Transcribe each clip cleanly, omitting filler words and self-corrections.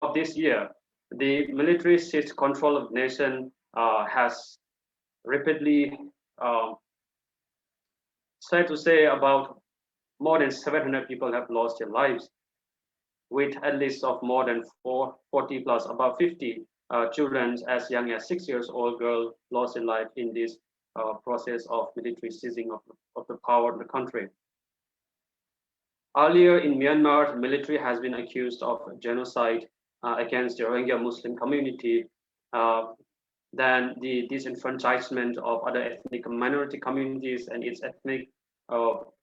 of this year, the military seized control of the nation has rapidly, sad to say, about more than 700 people have lost their lives, with at least of more than 40 plus, about 50 children as young as 6 years old girl lost their life in this process of military seizing of the power of the country. Earlier in Myanmar, the military has been accused of genocide against the Rohingya Muslim community, then the disenfranchisement of other ethnic minority communities and its ethnic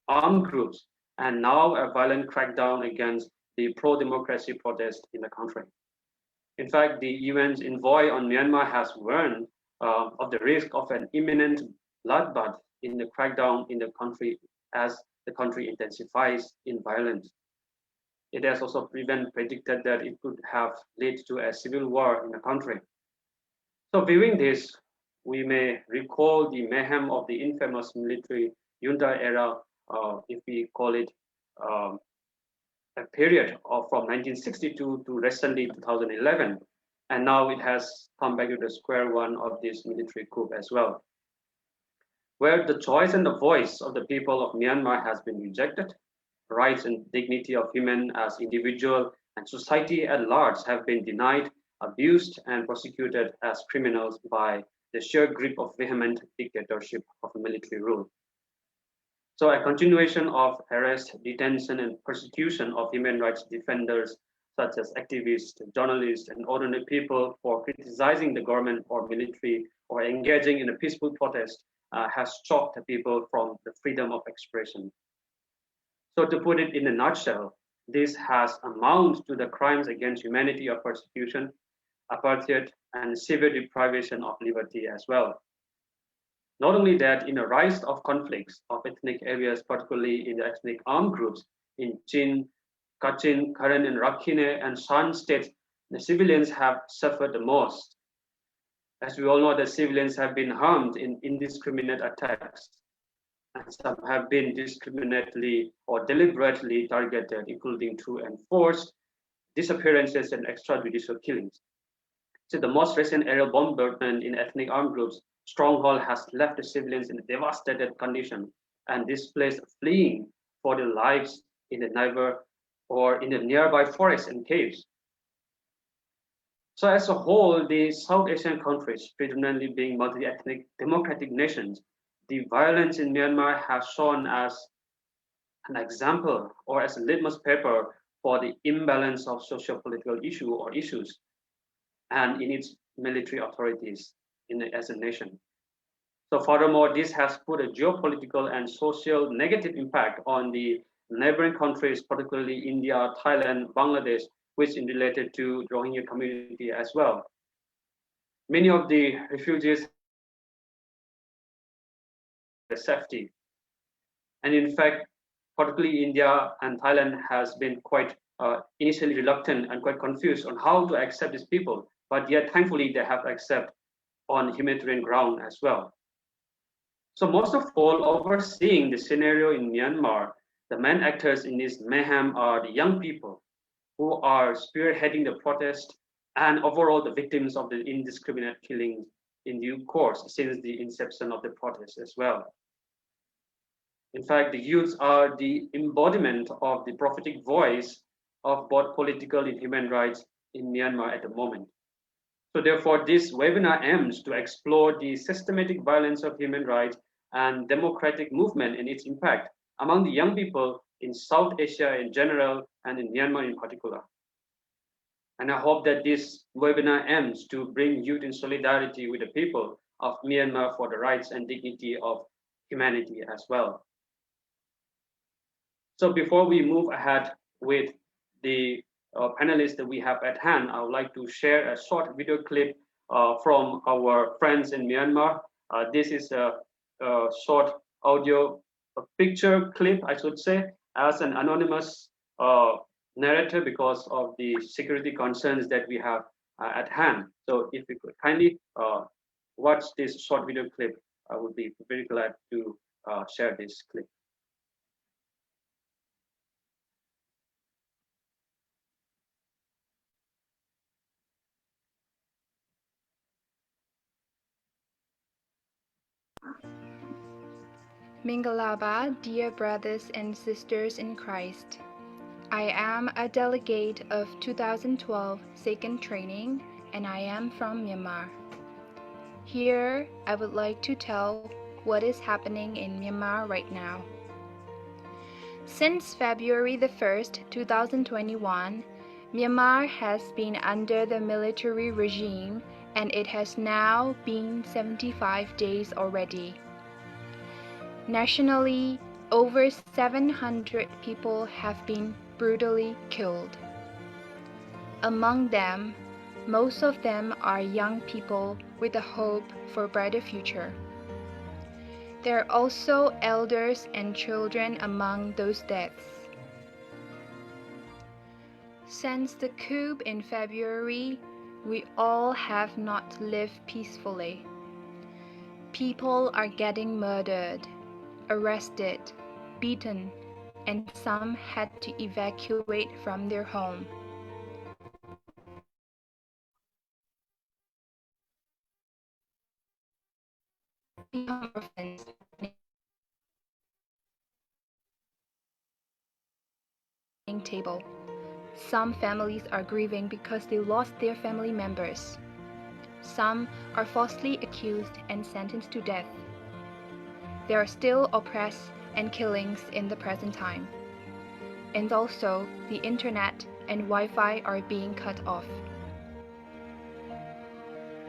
armed groups, and now a violent crackdown against the pro-democracy protest in the country. In fact, the UN's envoy on Myanmar has warned of the risk of an imminent bloodbath in the crackdown in the country as the country intensifies in violence. It has also predicted that it could have led to a civil war in the country. So viewing this, we may recall the mayhem of the infamous military junta era, if we call it a period of from 1962 to recently 2011, and now it has come back to the square one of this military coup as well, where the choice and the voice of the people of Myanmar has been rejected. Rights and dignity of human as individual and society at large have been denied, abused, and prosecuted as criminals by the sheer grip of vehement dictatorship of military rule. So a continuation of arrest, detention, and persecution of human rights defenders, such as activists, journalists, and ordinary people for criticizing the government or military or engaging in a peaceful protest has choked people from the freedom of expression. So to put it in a nutshell, this has amounted to the crimes against humanity of persecution, apartheid, and severe deprivation of liberty as well. Not only that, in a rise of conflicts of ethnic areas, particularly in the ethnic armed groups in Chin, Kachin, Karen, and Rakhine and Shan states, the civilians have suffered the most. As we all know, the civilians have been harmed in indiscriminate attacks, and some have been discriminately or deliberately targeted, including through enforced disappearances and extrajudicial killings. So the most recent aerial bombardment in ethnic armed groups stronghold has left the civilians in a devastated condition and displaced fleeing for their lives in the neighbor or in the nearby forests and caves. So as a whole, the South Asian countries, predominantly being multi-ethnic democratic nations, the violence in Myanmar has shown as an example or as a litmus paper for the imbalance of socio-political issue or issues and in its military authorities as a nation. So furthermore, this has put a geopolitical and social negative impact on the neighboring countries, particularly India, Thailand, Bangladesh, which is related to Rohingya community as well. Many of the refugees have safety. And in fact, particularly India and Thailand has been quite initially reluctant and quite confused on how to accept these people, but yet thankfully they have accepted on humanitarian ground as well. So most of all, overseeing the scenario in Myanmar, the main actors in this mayhem are the young people who are spearheading the protest and overall the victims of the indiscriminate killings in due course since the inception of the protest as well. In fact, the youths are the embodiment of the prophetic voice of both political and human rights in Myanmar at the moment. So therefore, this webinar aims to explore the systematic violence of human rights and democratic movement and its impact among the young people in South Asia in general and in Myanmar in particular. And I hope that this webinar aims to bring youth in solidarity with the people of Myanmar for the rights and dignity of humanity as well. So before we move ahead with the panelists that we have at hand, I would like to share a short video clip from our friends in Myanmar. This is a short audio picture clip, I should say, as an anonymous narrator because of the security concerns that we have at hand. So if we could kindly watch this short video clip, I would be very glad to share this clip. Mingalaba, dear brothers and sisters in Christ. I am a delegate of 2012 SACYN training and I am from Myanmar. Here, I would like to tell what is happening in Myanmar right now. Since February the 1st, 2021, Myanmar has been under the military regime and it has now been 75 days already. Nationally, over 700 people have been brutally killed. Among them, most of them are young people with a hope for a brighter future. There are also elders and children among those deaths. Since the coup in February, we all have not lived peacefully. People are getting murdered, arrested, beaten, and some had to evacuate from their home. Become orphans. Table. Some families are grieving because they lost their family members. Some are falsely accused and sentenced to death. There are still oppress and killings in the present time. And also, the internet and Wi-Fi are being cut off.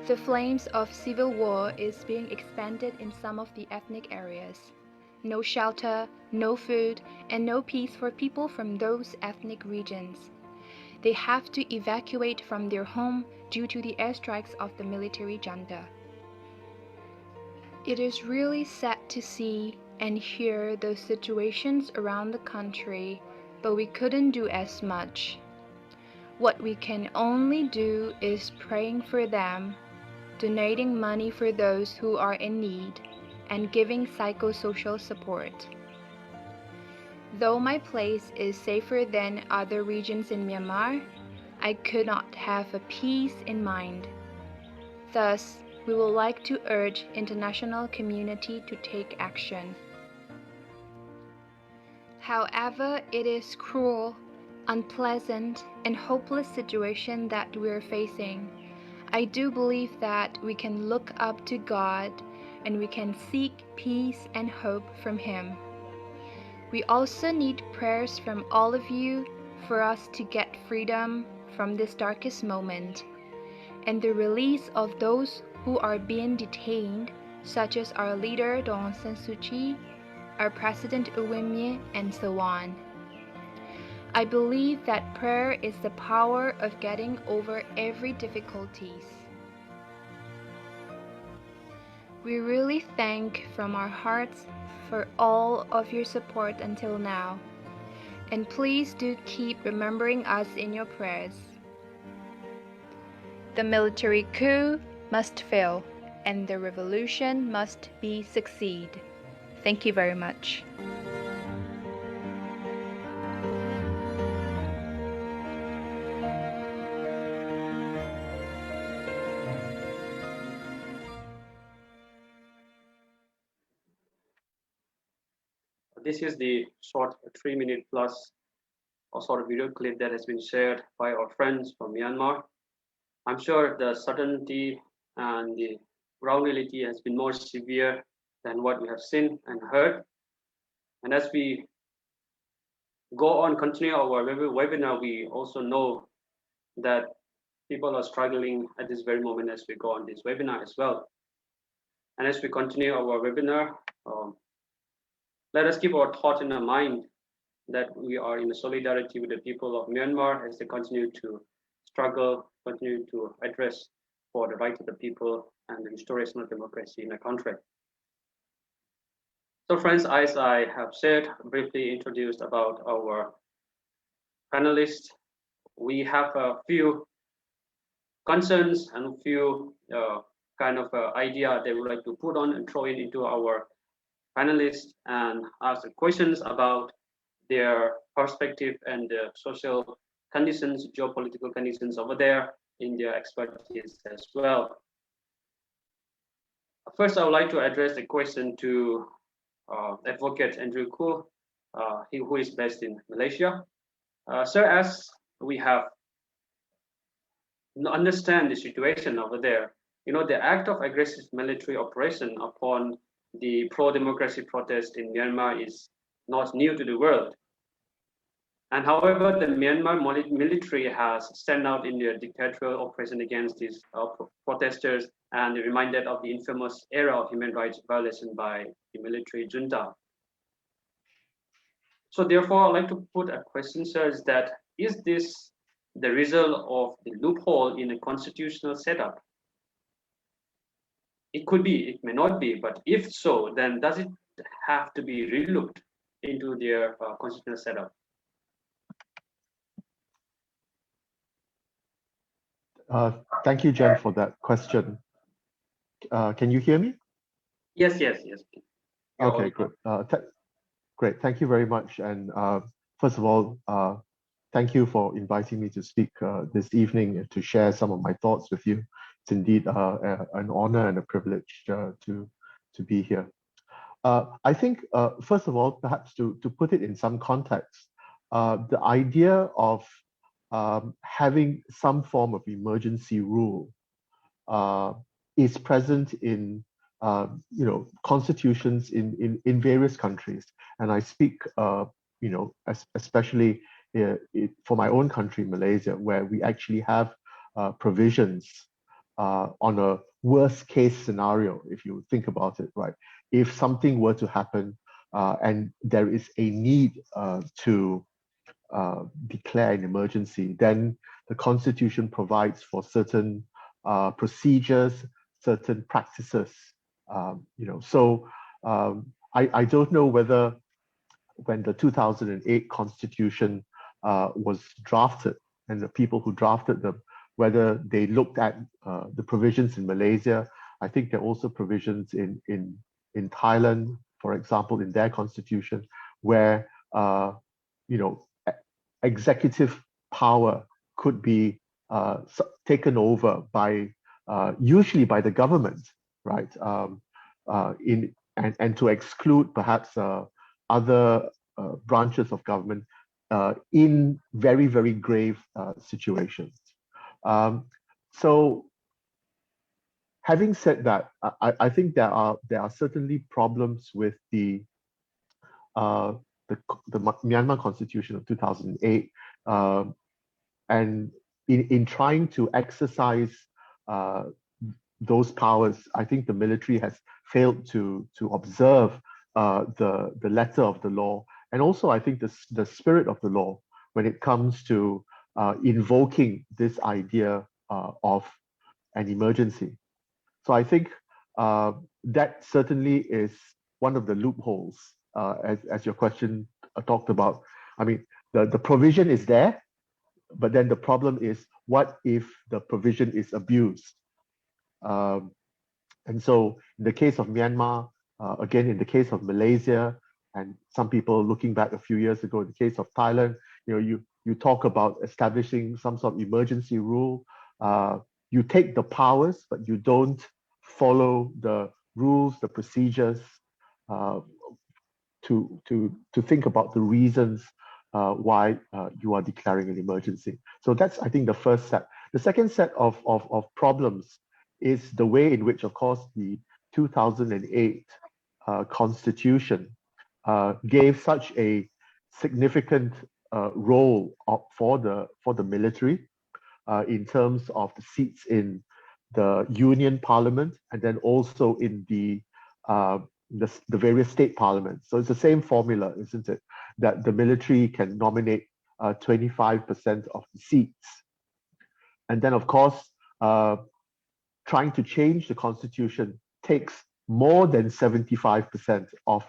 The flames of civil war is being expanded in some of the ethnic areas. No shelter, no food, and no peace for people from those ethnic regions. They have to evacuate from their home due to the airstrikes of the military junta. It is really sad to see and hear those situations around the country, but we couldn't do as much. What we can only do is praying for them, donating money for those who are in need, and giving psychosocial support. Though my place is safer than other regions in Myanmar, I could not have a peace in mind. Thus, we would like to urge international community to take action. However, it is cruel, unpleasant, and hopeless situation that we are facing. I do believe that we can look up to God and we can seek peace and hope from Him. We also need prayers from all of you for us to get freedom from this darkest moment and the release of those who are being detained, such as our leader Daw Aung San Suu Kyi, our President U Win Myint, and so on. I believe that prayer is the power of getting over every difficulties. We really thank from our hearts for all of your support until now. And please do keep remembering us in your prayers. The military coup must fail, and the revolution must be succeed. Thank you very much. This is the short 3-minute plus or sort of video clip that has been shared by our friends from Myanmar. I'm sure the certainty and the ground reality has been more severe than what we have seen and heard. And as we go on, continue our webinar, we also know that people are struggling at this very moment as we go on this webinar as well. And as we continue our webinar, let us keep our thought in our mind that we are in solidarity with the people of Myanmar as they continue to struggle, continue to address for the right of the people and the restoration of democracy in the country. So friends, as I have said, briefly introduced about our panelists, we have a few concerns and a few kind of idea they would like to put on and throw into our panelists and ask questions about their perspective and the social conditions, geopolitical conditions over there in their expertise as well. First, I would like to address the question to Advocate Andrew Koo, who is based in Malaysia. Sir, as we have understand the situation over there, the act of aggressive military operation upon the pro-democracy protest in Myanmar is not new to the world. And however, the Myanmar military has stand out in their dictatorial operation against these protesters and reminded of the infamous era of human rights violation by the military junta. So therefore, I'd like to put a question, sir, is this the result of the loophole in a constitutional setup? It could be, it may not be, but if so, then does it have to be relooked into their constitutional setup? Thank you, Jen, for that question. Can you hear me? Yes. Okay, good. Great. Thank you very much. And first of all, thank you for inviting me to speak this evening to share some of my thoughts with you. It's indeed an honor and a privilege to be here. I think, first of all, perhaps to put it in some context, the idea of having some form of emergency rule is present in constitutions in various countries, and I speak especially for my own country, Malaysia, where we actually have provisions on a worst case scenario, if you think about it, right? If something were to happen and there is a need to declare an emergency, then the Constitution provides for certain procedures, certain practices. I don't know whether when the 2008 Constitution was drafted and the people who drafted them, whether they looked at the provisions in Malaysia. I think there are also provisions in Thailand, for example, in their constitution, where executive power could be taken over by usually by the government, right? And to exclude perhaps other branches of government in very, very grave situations. So having said that, I think there are certainly problems with the Myanmar Constitution of 2008, and in trying to exercise those powers, I think the military has failed to observe the letter of the law, and also I think the spirit of the law when it comes to invoking this idea of an emergency. So I think that certainly is one of the loopholes, as your question talked about. I mean, the provision is there, but then the problem is, what if the provision is abused? And so in the case of Myanmar, again, in the case of Malaysia, and some people looking back a few years ago, in the case of Thailand, you talk about establishing some sort of emergency rule. You take the powers, but you don't follow the rules, the procedures to think about the reasons why you are declaring an emergency. So that's, I think, the first set. The second set of problems is the way in which, of course, the 2008 Constitution gave such a significant role for the military in terms of the seats in the Union Parliament, and then also in the various state parliaments. So it's the same formula, isn't it? That the military can nominate 25% of the seats. And then, of course, trying to change the constitution takes more than 75% of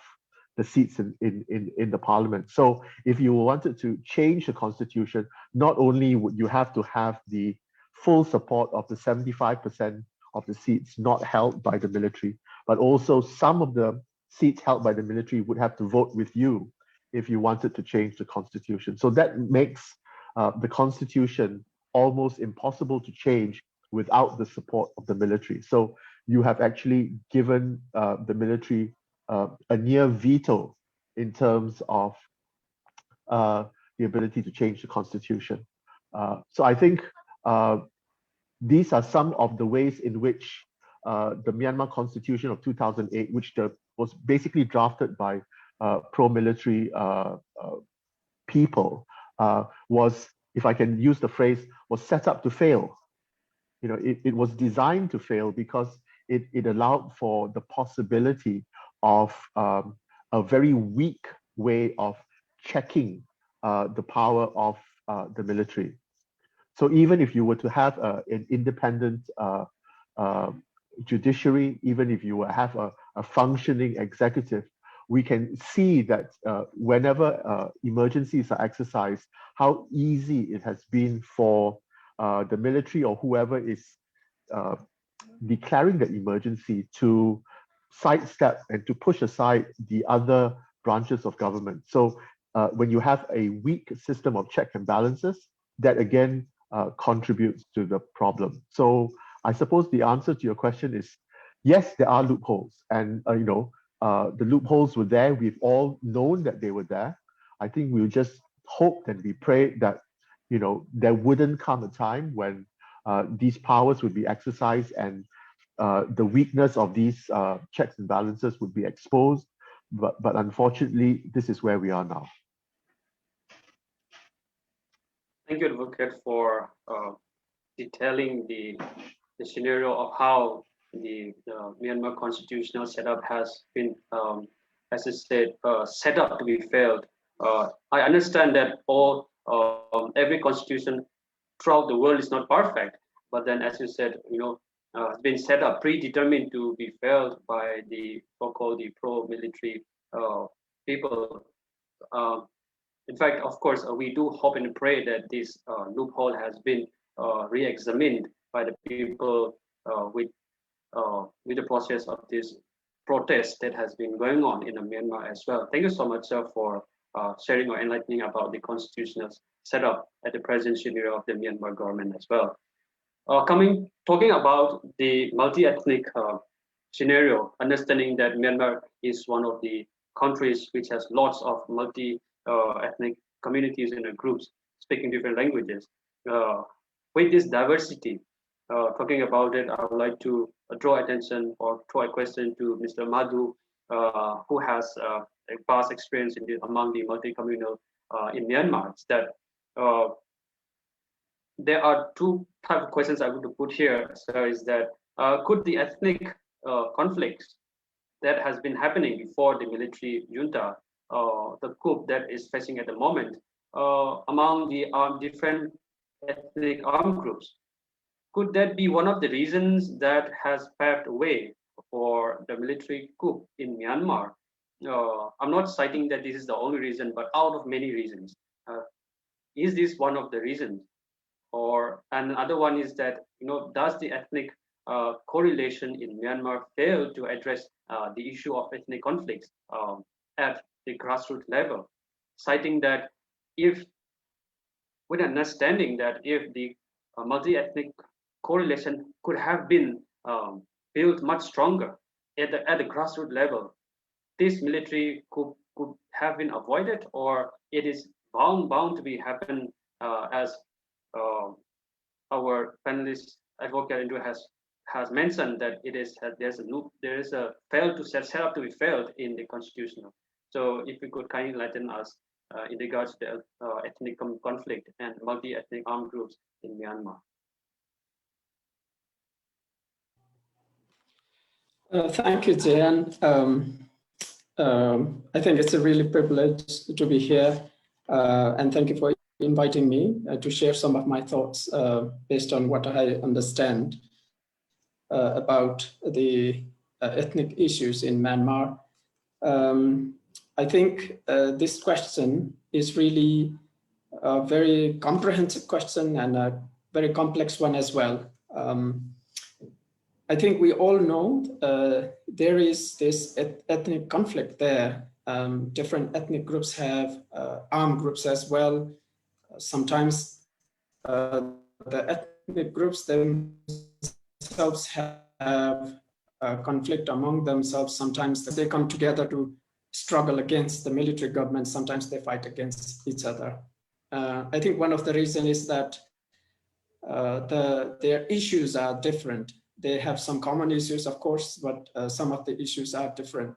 the seats in the parliament. So if you wanted to change the constitution, not only would you have to have the full support of the 75% of the seats not held by the military, but also some of the seats held by the military would have to vote with you if you wanted to change the constitution. So that makes the constitution almost impossible to change without the support of the military. So you have actually given the military a near veto in terms of the ability to change the constitution. So I think these are some of the ways in which the Myanmar Constitution of 2008, which was basically drafted by pro-military people, was, if I can use the phrase, was set up to fail. You know, it was designed to fail because it allowed for the possibility of a very weak way of checking the power of the military. So even if you were to have an independent judiciary, even if you have a functioning executive, we can see that whenever emergencies are exercised, how easy it has been for the military or whoever is declaring the emergency to sidestep and to push aside the other branches of government. So when you have a weak system of checks and balances, that again contributes to the problem. So I suppose the answer to your question is, yes, there are loopholes, and the loopholes were there. We've all known that they were there. I think we just hoped and we prayed that there wouldn't come a time when these powers would be exercised and the weakness of these checks and balances would be exposed. But unfortunately, this is where we are now. Thank you, Advocate, for detailing the scenario of how the Myanmar constitutional setup has been, as I said, set up to be failed. I understand that every constitution throughout the world is not perfect, but then, as you said, it's been set up predetermined to be failed by the so-called the pro-military people. In fact, of course, we do hope and pray that this loophole has been re-examined by the people with the process of this protest that has been going on in Myanmar as well. Thank you so much, sir, for sharing or enlightening about the constitutional setup at the present scenario of the Myanmar government as well. Talking about the multi-ethnic scenario, understanding that Myanmar is one of the countries which has lots of multi-ethnic communities and groups speaking different languages. With this diversity, talking about it, I would like to draw attention or throw a question to Mr. Madhu, who has a vast experience among the multi-communal in Myanmar. It's that there are two types of questions I want to put here. So is that could the ethnic conflicts that has been happening before the military junta, the coup that is facing at the moment, among the different ethnic armed groups, could that be one of the reasons that has paved the way for the military coup in Myanmar? I'm not citing that this is the only reason, but out of many reasons. Is this one of the reasons? Or another one is that, does the ethnic correlation in Myanmar fail to address the issue of ethnic conflicts at the grassroots level? Citing that with understanding that if the multi-ethnic correlation could have been built much stronger at the grassroots level, this military could have been avoided, or it is bound to be happen as our panelist Advocate Andrew has mentioned, that there is a failed to set up to be failed in the constitutional. So if you could kindly enlighten us in regards to ethnic conflict and multi-ethnic armed groups in Myanmar. Thank you, Jayan. I think it's a really privilege to be here, and thank you for inviting me to share some of my thoughts based on what I understand about the ethnic issues in Myanmar. I think this question is really a very comprehensive question and a very complex one as well. I think we all know there is this ethnic conflict there. Different ethnic groups have armed groups as well. Sometimes the ethnic groups themselves have conflict among themselves. Sometimes they come together to struggle against the military government. Sometimes they fight against each other. I think one of the reasons is that their issues are different. They have some common issues, of course, but some of the issues are different.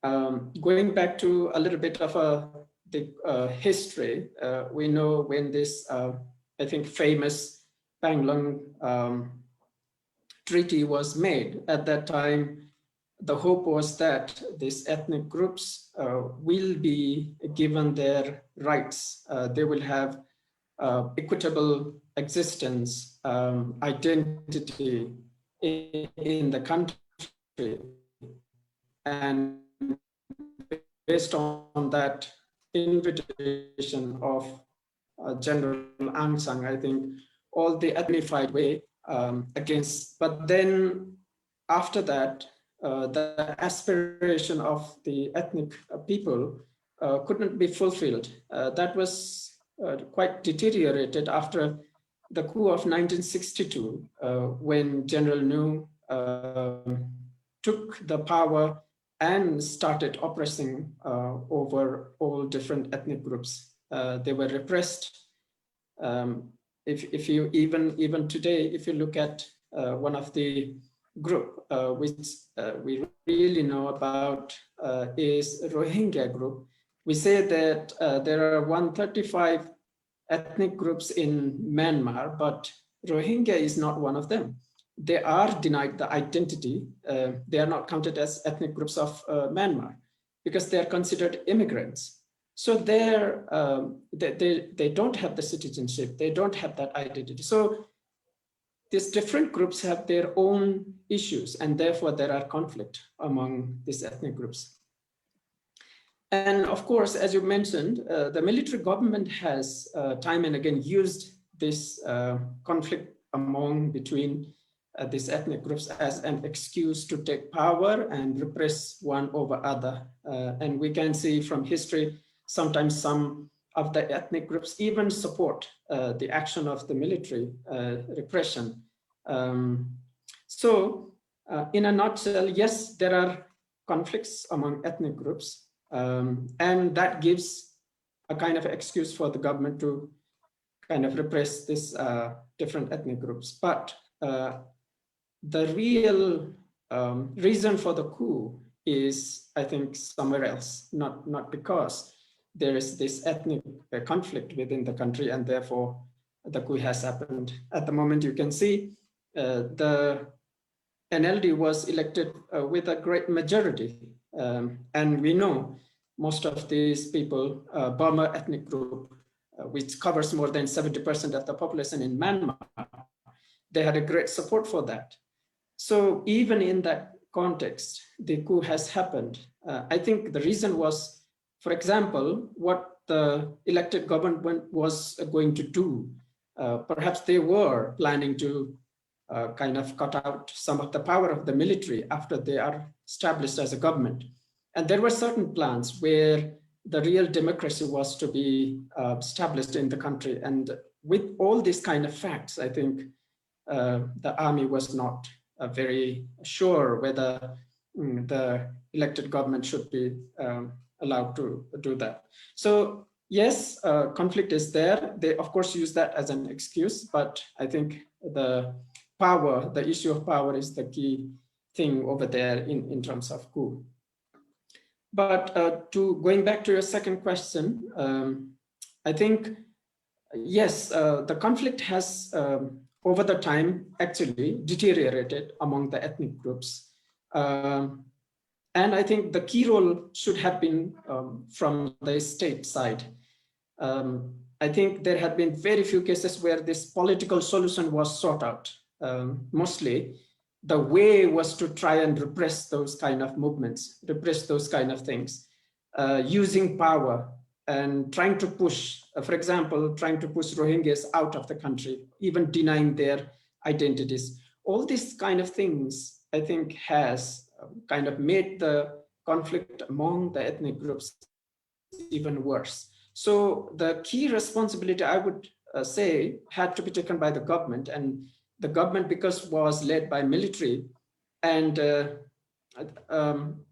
Going back to a little bit of the history, we know when this, I think, famous Panglong treaty was made. At that time, the hope was that these ethnic groups will be given their rights. They will have equitable existence, identity in the country. And based on that invitation of General Aung San, I think all the unified way against, but then after that, the aspiration of the ethnic people couldn't be fulfilled. That was quite deteriorated after the coup of 1962, when General Nu took the power and started oppressing over all different ethnic groups. They were repressed. If you even today, if you look at one of the group which we really know about is Rohingya group. We say that there are 135 ethnic groups in Myanmar, but Rohingya is not one of them. They are denied the identity. They are not counted as ethnic groups of Myanmar because they are considered immigrants. So they don't have the citizenship. They don't have that identity. So these different groups have their own issues, and therefore there are conflict among these ethnic groups. And of course, as you mentioned, the military government has time and again used this conflict between these ethnic groups as an excuse to take power and repress one over other. And we can see from history, sometimes some of the ethnic groups even support the action of the military repression. So in a nutshell, yes, there are conflicts among ethnic groups, and that gives a kind of excuse for the government to kind of repress this different ethnic groups. But the real reason for the coup is, I think, somewhere else, not because there is this ethnic conflict within the country and therefore the coup has happened. At the moment, you can see the NLD was elected with a great majority. And we know most of these people, Burma ethnic group, which covers more than 70% of the population in Myanmar, they had a great support for that. So even in that context, the coup has happened. I think the reason was, for example, what the elected government was going to do. Perhaps they were planning to kind of cut out some of the power of the military after they are established as a government. And there were certain plans where the real democracy was to be established in the country. And with all these kind of facts, I think the army was not very sure whether the elected government should be allowed to do that. So yes, conflict is there. They of course use that as an excuse, but I think the issue of power is the key thing over there in terms of coup. But going back to your second question, I think, yes, the conflict has over the time actually deteriorated among the ethnic groups. And I think the key role should have been from the state side. I think there had been very few cases where this political solution was sought out. Mostly the way was to try and repress those kind of movements, repress those kind of things, using power and trying to push, for example, trying to push Rohingyas out of the country, even denying their identities. All these kind of things, I think, has kind of made the conflict among the ethnic groups even worse. So the key responsibility, I would say, had to be taken by the government, and the government, because was led by military, And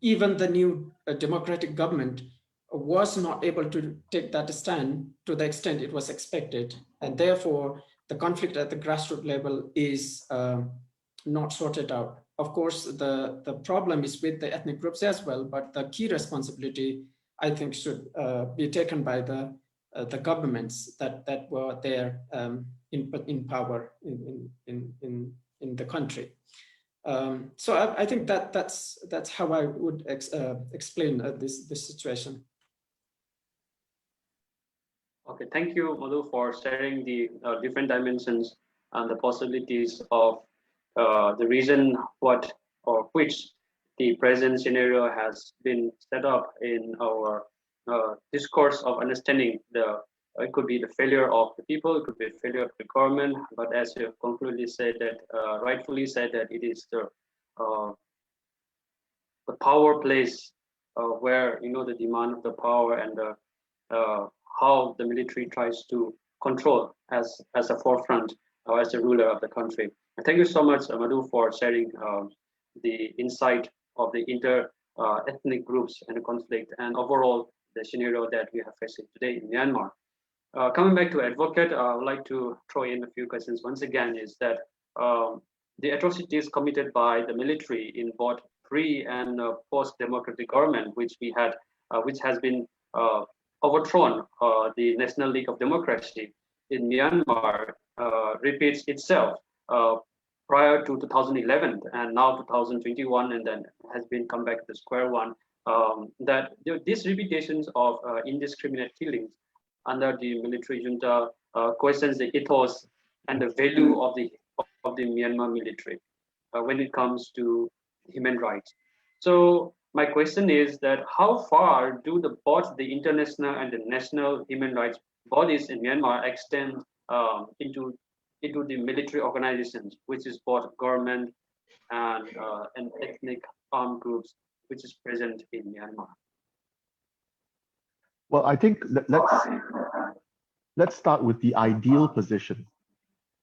even the new democratic government was not able to take that stand to the extent it was expected. And therefore, the conflict at the grassroots level is not sorted out. Of course, the problem is with the ethnic groups as well, but the key responsibility, I think, should be taken by the governments that were there in power in the country. So I think that's how I would explain this situation. Okay, thank you, Madhu, for sharing the different dimensions and the possibilities of the reason what or which the present scenario has been set up in our discourse of understanding the it could be the failure of the people, it could be a failure of the government, but as you have conclusively said that rightfully said that it is the power place where the demand of the power and the how the military tries to control as a forefront or as a ruler of the country. And thank you so much, Madhu, for sharing the insight of the inter ethnic groups and the conflict and overall the scenario that we have facing today in Myanmar. Coming back to advocate, I would like to throw in a few questions once again. Is that the atrocities committed by the military in both pre and post-democratic government, which we had, which has been overthrown the National League of Democracy in Myanmar, repeats itself prior to 2011 and now 2021, and then has been come back to square one. That these repetitions of indiscriminate killings under the military junta questions the ethos and the value of the Myanmar military when it comes to human rights. So my question is that how far do both the international and the national human rights bodies in Myanmar extend into the military organizations, which is both government and ethnic armed groups, which is present in Myanmar? Well, I think let's start with the ideal position.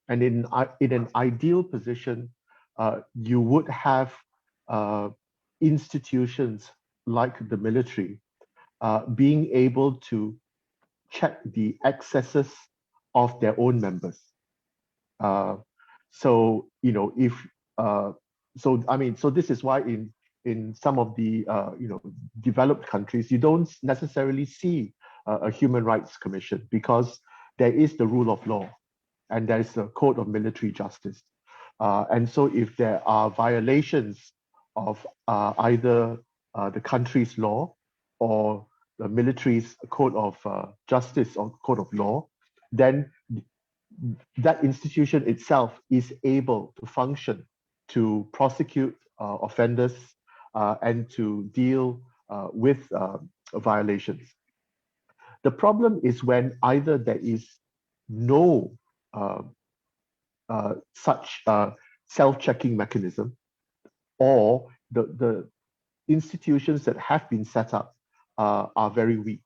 And in an ideal position, you would have institutions like the military being able to check the excesses of their own members. So this is why in some of the developed countries, you don't necessarily see a human rights commission because there is the rule of law and there is a code of military justice. And so if there are violations of either the country's law or the military's code of justice or code of law, then that institution itself is able to function to prosecute offenders and to deal with violations. The problem is when either there is no such self-checking mechanism, or the institutions that have been set up are very weak.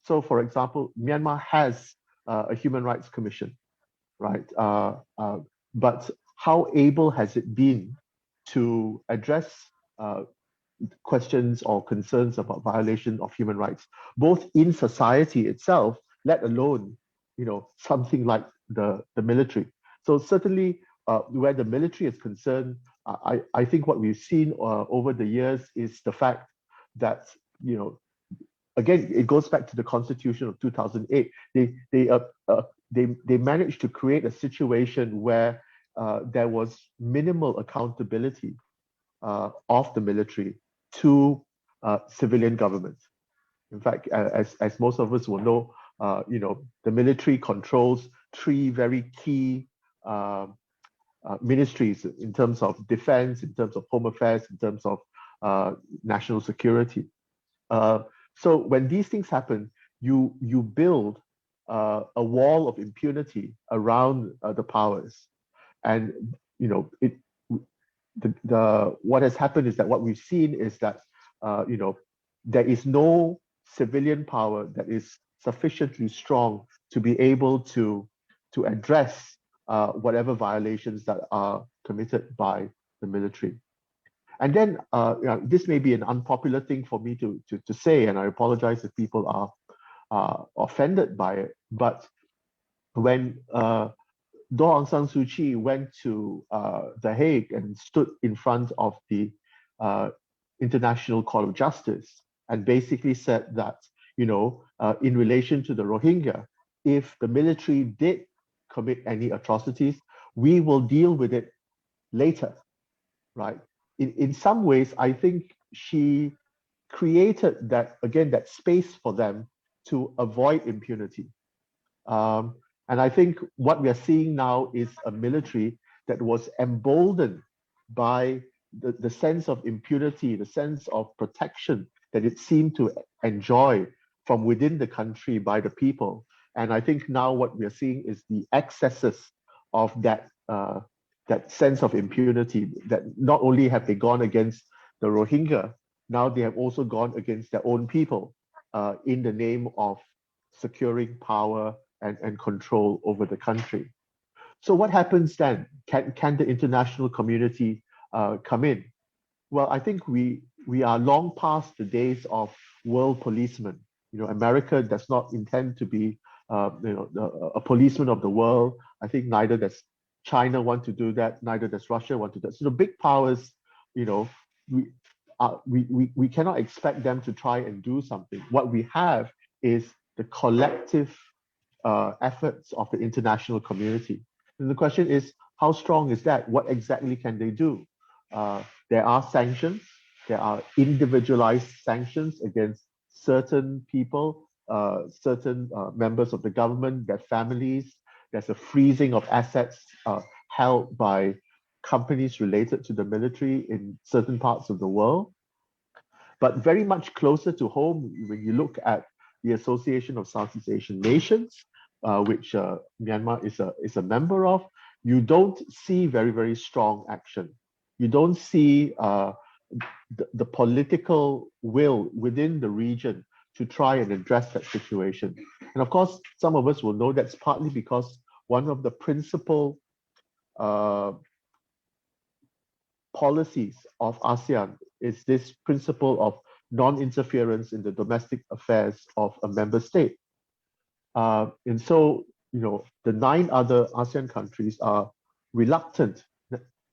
So, for example, Myanmar has a human rights commission, right? But how able has it been to address questions or concerns about violation of human rights, both in society itself, let alone something like the military? So certainly, where the military is concerned, I think what we've seen over the years is the fact that again, it goes back to the Constitution of 2008. They managed to create a situation where there was minimal accountability of the military to civilian governments. In fact, as most of us will know, the military controls three very key ministries in terms of defense, in terms of home affairs, in terms of national security. So when these things happen, you build a wall of impunity around the powers, and what has happened is that what we've seen is that there is no civilian power that is sufficiently strong to be able to address whatever violations that are committed by the military. And then this may be an unpopular thing for me to say, and I apologize if people are offended by it. But when Daw Aung San Suu Kyi went to The Hague and stood in front of the International Court of Justice and basically said that, in relation to the Rohingya, if the military did commit any atrocities, we will deal with it later, right? In some ways, I think she created that space for them to avoid impunity. And I think what we are seeing now is a military that was emboldened by the sense of impunity, the sense of protection that it seemed to enjoy from within the country by the people. And I think now what we are seeing is the excesses of that sense of impunity, that not only have they gone against the Rohingya, now they have also gone against their own people in the name of securing power and control over the country. So what happens then? Can the international community come in? Well, I think we are long past the days of world policemen. America does not intend to be a policeman of the world. I think neither does China want to do that, neither does Russia want to do that. So the big powers, we cannot expect them to try and do something. What we have is the collective efforts of the international community. And the question is, how strong is that? What exactly can they do? There are sanctions. There are individualized sanctions against certain people, certain members of the government, their families. There's a freezing of assets held by companies related to the military in certain parts of the world. But very much closer to home, when you look at the Association of Southeast Asian Nations, which Myanmar is a member of, you don't see very, very strong action. You don't see the political will within the region to try and address that situation. And of course, some of us will know that's partly because one of the principal policies of ASEAN is this principle of non-interference in the domestic affairs of a member state. And so, the 9 other ASEAN countries are reluctant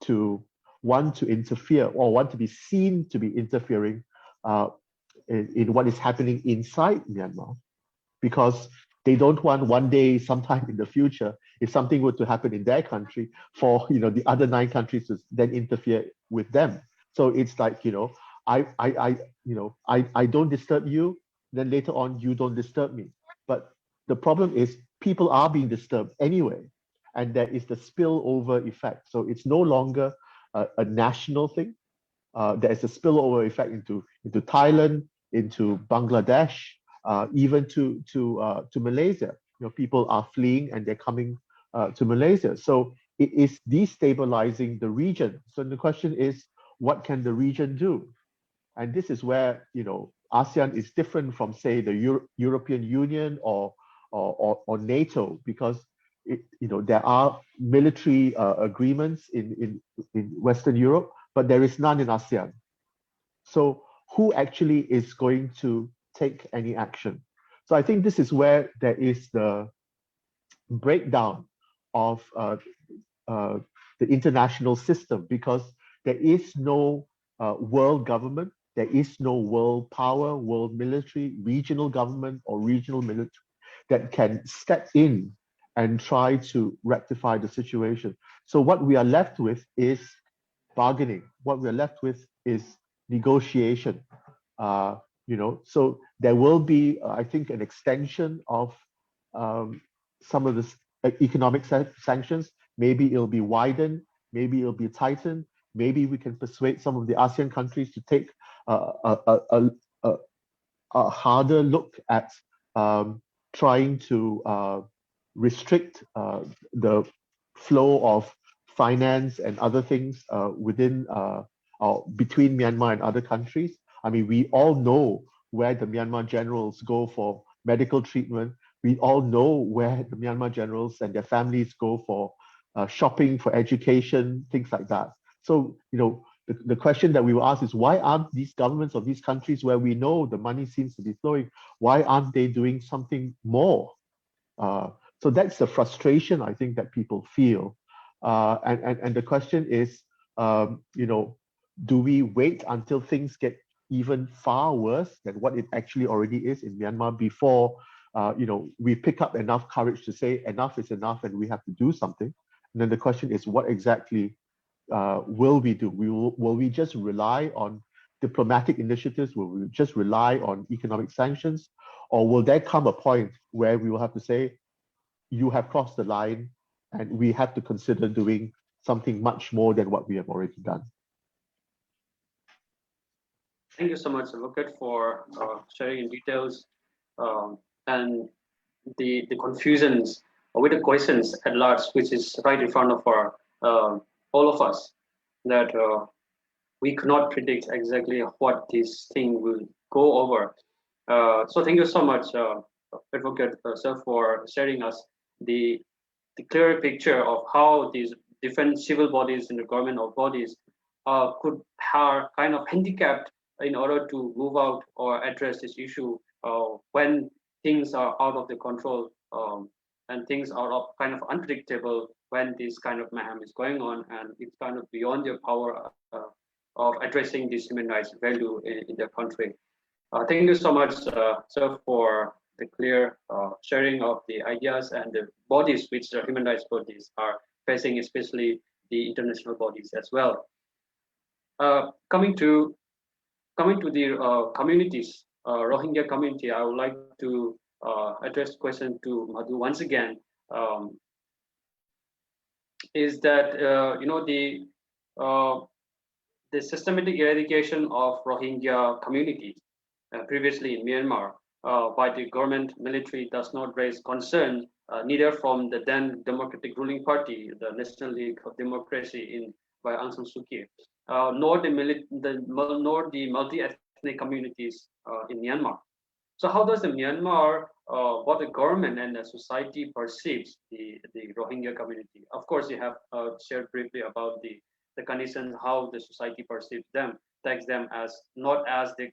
to want to interfere or want to be seen to be interfering in what is happening inside Myanmar, because they don't want one day, sometime in the future, if something were to happen in their country, for the other 9 countries to then interfere with them. So it's like, I don't disturb you, then later on you don't disturb me. But the problem is people are being disturbed anyway, and there is the spillover effect. So it's no longer a national thing. There is a spillover effect into Thailand, into Bangladesh, even to Malaysia. People are fleeing and they're coming to Malaysia. So it is destabilizing the region. So the question is, what can the region do? And this is where ASEAN is different from, say, the European Union or NATO, because there are military agreements in Western Europe, but there is none in ASEAN. So who actually is going to take any action? So I think this is where there is the breakdown of the international system, because there is no world government, there is no world power, world military, regional government or regional military that can step in and try to rectify the situation. So what we are left with is bargaining. What we're left with is negotiation. So there will be, I think, an extension of some of the economic sanctions. Maybe it'll be widened, maybe it'll be tightened, maybe we can persuade some of the ASEAN countries to take a harder look at trying to restrict the flow of finance and other things within or between Myanmar and other countries. I mean, we all know where the Myanmar generals go for medical treatment. We all know where the Myanmar generals and their families go for shopping, for education, things like that. So, the question that we will ask is, why aren't these governments of these countries where we know the money seems to be flowing, why aren't they doing something more? So that's the frustration I think that people feel. And the question is, do we wait until things get even far worse than what it actually already is in Myanmar before, we pick up enough courage to say enough is enough and we have to do something? And then the question is, what exactly will we do? Will we just rely on diplomatic initiatives? Will we just rely on economic sanctions? Or will there come a point where we will have to say, you have crossed the line and we have to consider doing something much more than what we have already done? Thank you so much, Advocate, for sharing in details and the confusions with the questions at large, which is right in front of our all of us, that we cannot predict exactly what this thing will go over. So thank you so much, Advocate sir, for sharing us the clear picture of how these different civil bodies and the government of bodies could are kind of handicapped in order to move out or address this issue when things are out of the control and things are kind of unpredictable, when this kind of mayhem is going on and it's kind of beyond your power of addressing this human rights value in their country. Thank you so much, sir, for the clear sharing of the ideas and the bodies which the human rights bodies are facing, especially the international bodies as well. Coming to the communities, Rohingya community, I would like to address the question to Madhu once again. Is that the systematic eradication of Rohingya communities previously in Myanmar by the government military does not raise concern neither from the then democratic ruling party, the National League of Democracy by Aung San Suu Kyi, nor the multi-ethnic communities in Myanmar. So how does the Myanmar, what the government and the society perceives the Rohingya community? Of course, you have shared briefly about the conditions, how the society perceives them, takes them as not as the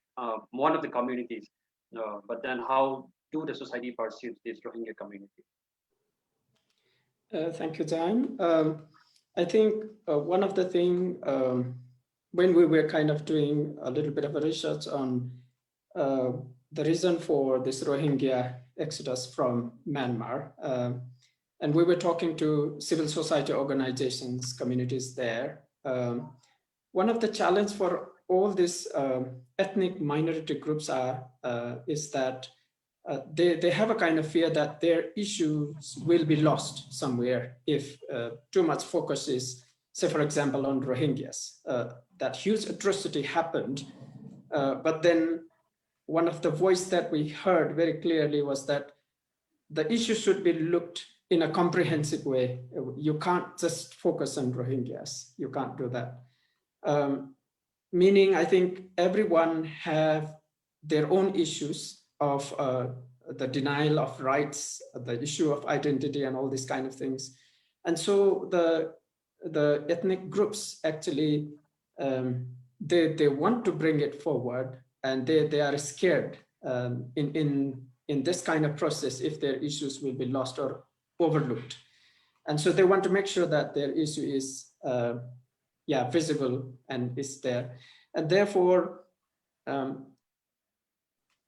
one of the communities, but then how do the society perceive this Rohingya community? Thank you, Jan. I think one of the things when we were kind of doing a little bit of a research on the reason for this Rohingya exodus from Myanmar, and we were talking to civil society organizations, communities there. One of the challenges for all these ethnic minority groups is that they have a kind of fear that their issues will be lost somewhere if too much focus is, say, for example, on Rohingyas. That huge atrocity happened, but then one of the voice that we heard very clearly was that the issue should be looked in a comprehensive way. You can't just focus on Rohingyas. You can't do that. Meaning, I think everyone have their own issues of the denial of rights, the issue of identity and all these kind of things. And so the ethnic groups actually, they want to bring it forward, and they are scared in this kind of process if their issues will be lost or overlooked. And so they want to make sure that their issue is visible and is there. And therefore,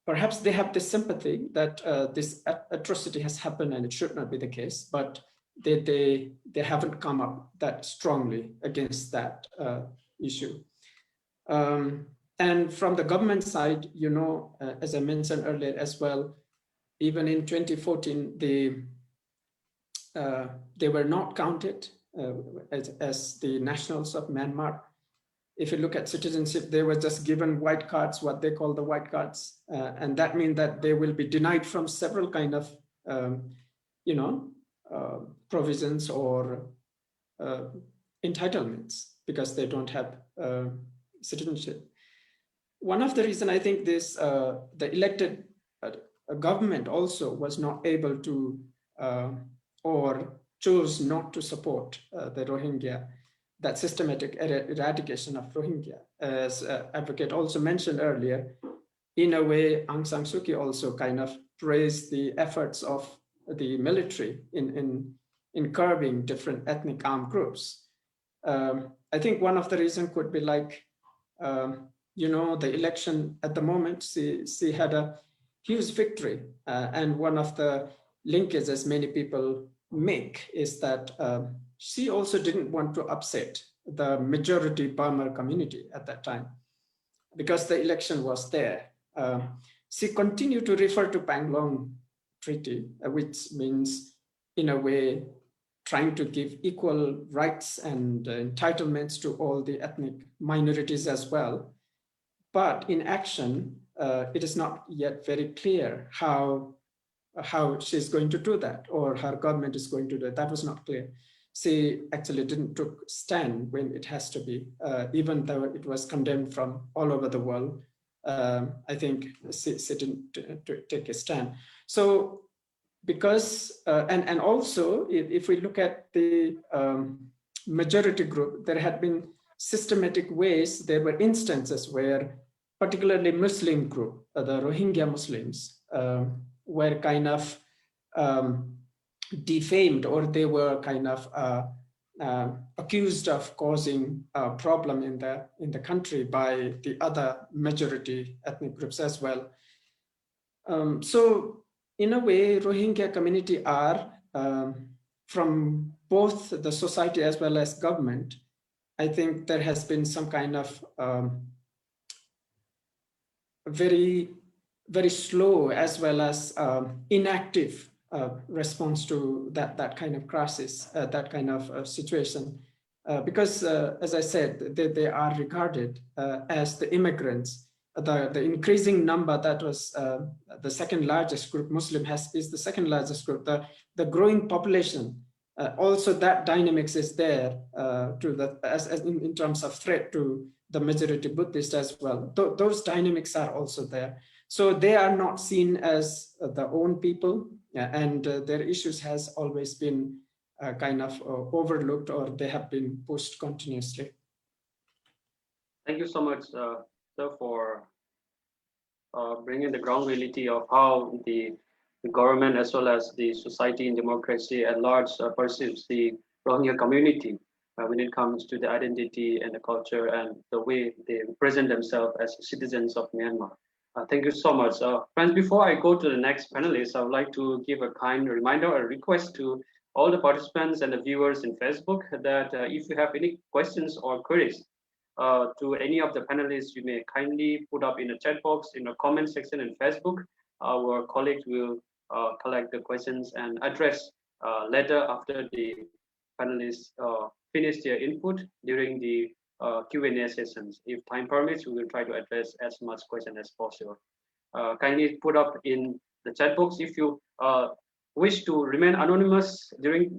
perhaps they have this sympathy that this atrocity has happened and it should not be the case, but they haven't come up that strongly against that issue. And from the government side, as I mentioned earlier as well, even in 2014, they were not counted as the nationals of Myanmar. If you look at citizenship, they were just given white cards, what they call the white cards. And that means that they will be denied from several kind of, provisions or entitlements because they don't have citizenship. One of the reasons I think this, the elected government also was not able to or chose not to support the Rohingya that systematic eradication of Rohingya. As advocate also mentioned earlier, in a way, Aung San Suu Kyi also kind of praised the efforts of the military in curbing different ethnic armed groups. I think one of the reasons could be like, the election at the moment, she had a huge victory. And one of the linkages many people make is that she also didn't want to upset the majority Burma community at that time, because the election was there. She continued to refer to Panglong Treaty, which means, in a way, trying to give equal rights and entitlements to all the ethnic minorities as well. But in action, it is not yet very clear how she's going to do that, or her government is going to do it. That was not clear. She actually didn't take stand when it has to be, even though it was condemned from all over the world. I think she didn't take a stand. So because, and also if we look at the majority group, there had been systematic ways, there were instances where particularly Muslim group, the Rohingya Muslims, were kind of defamed, or they were kind of accused of causing a problem in the country by the other majority ethnic groups as well. So in a way, Rohingya community are from both the society as well as government. I think there has been some kind of very, very slow as well as inactive response to that kind of crisis, that kind of situation. Because as I said, they are regarded as the immigrants. The increasing number that was the second largest group, Muslim is the second largest group, the growing population, also that dynamics is there as in terms of threat to the majority Buddhist as well. Those dynamics are also there. So they are not seen as the own people, and their issues has always been kind of overlooked, or they have been pushed continuously. Thank you so much, sir, for bringing the ground reality of how the government as well as the society and democracy at large perceives the Rohingya community when it comes to the identity and the culture and the way they present themselves as citizens of Myanmar. Thank you so much. Friends, before I go to the next panelist, I would like to give a kind reminder or request to all the participants and the viewers in Facebook that if you have any questions or queries to any of the panelists, you may kindly put up in the chat box in the comment section in Facebook. Our colleagues will collect the questions and address later after the panelists finish their input during the Q&A sessions. If time permits, we will try to address as much question as possible. Kindly put up in the chat box if you wish to remain anonymous during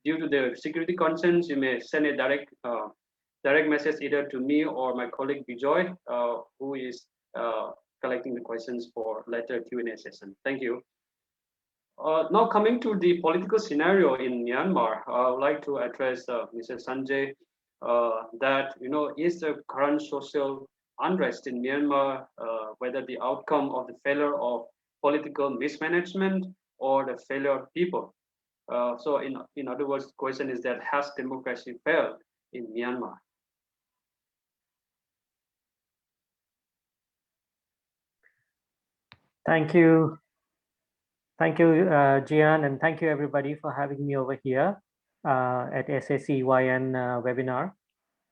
due to the security concerns. You may send a direct message either to me or my colleague Bijoy, who is collecting the questions for later Q&A session. Thank you. Now coming to the political scenario in Myanmar, I would like to address Mr. Sanjay that, is the current social unrest in Myanmar, whether the outcome of the failure of political mismanagement or the failure of people. So in other words, the question is that has democracy failed in Myanmar? Thank you. Thank you, Jian, and thank you everybody for having me over here at SACYN webinar.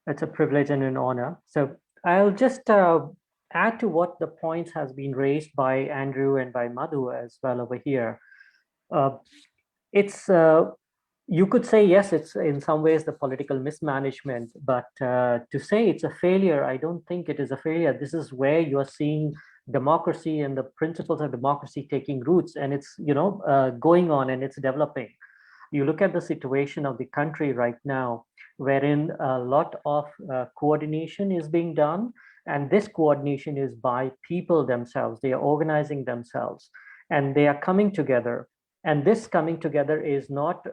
It's a privilege and an honor. So I'll just add to what the points has been raised by Andrew and by Madhu as well over here. It's you could say, yes, it's in some ways the political mismanagement, but to say it's a failure, I don't think it is a failure. This is where you are seeing democracy and the principles of democracy taking roots, and it's going on and it's developing. You look at the situation of the country right now, wherein a lot of coordination is being done, and this coordination is by people themselves. They are organizing themselves and they are coming together. And this coming together is not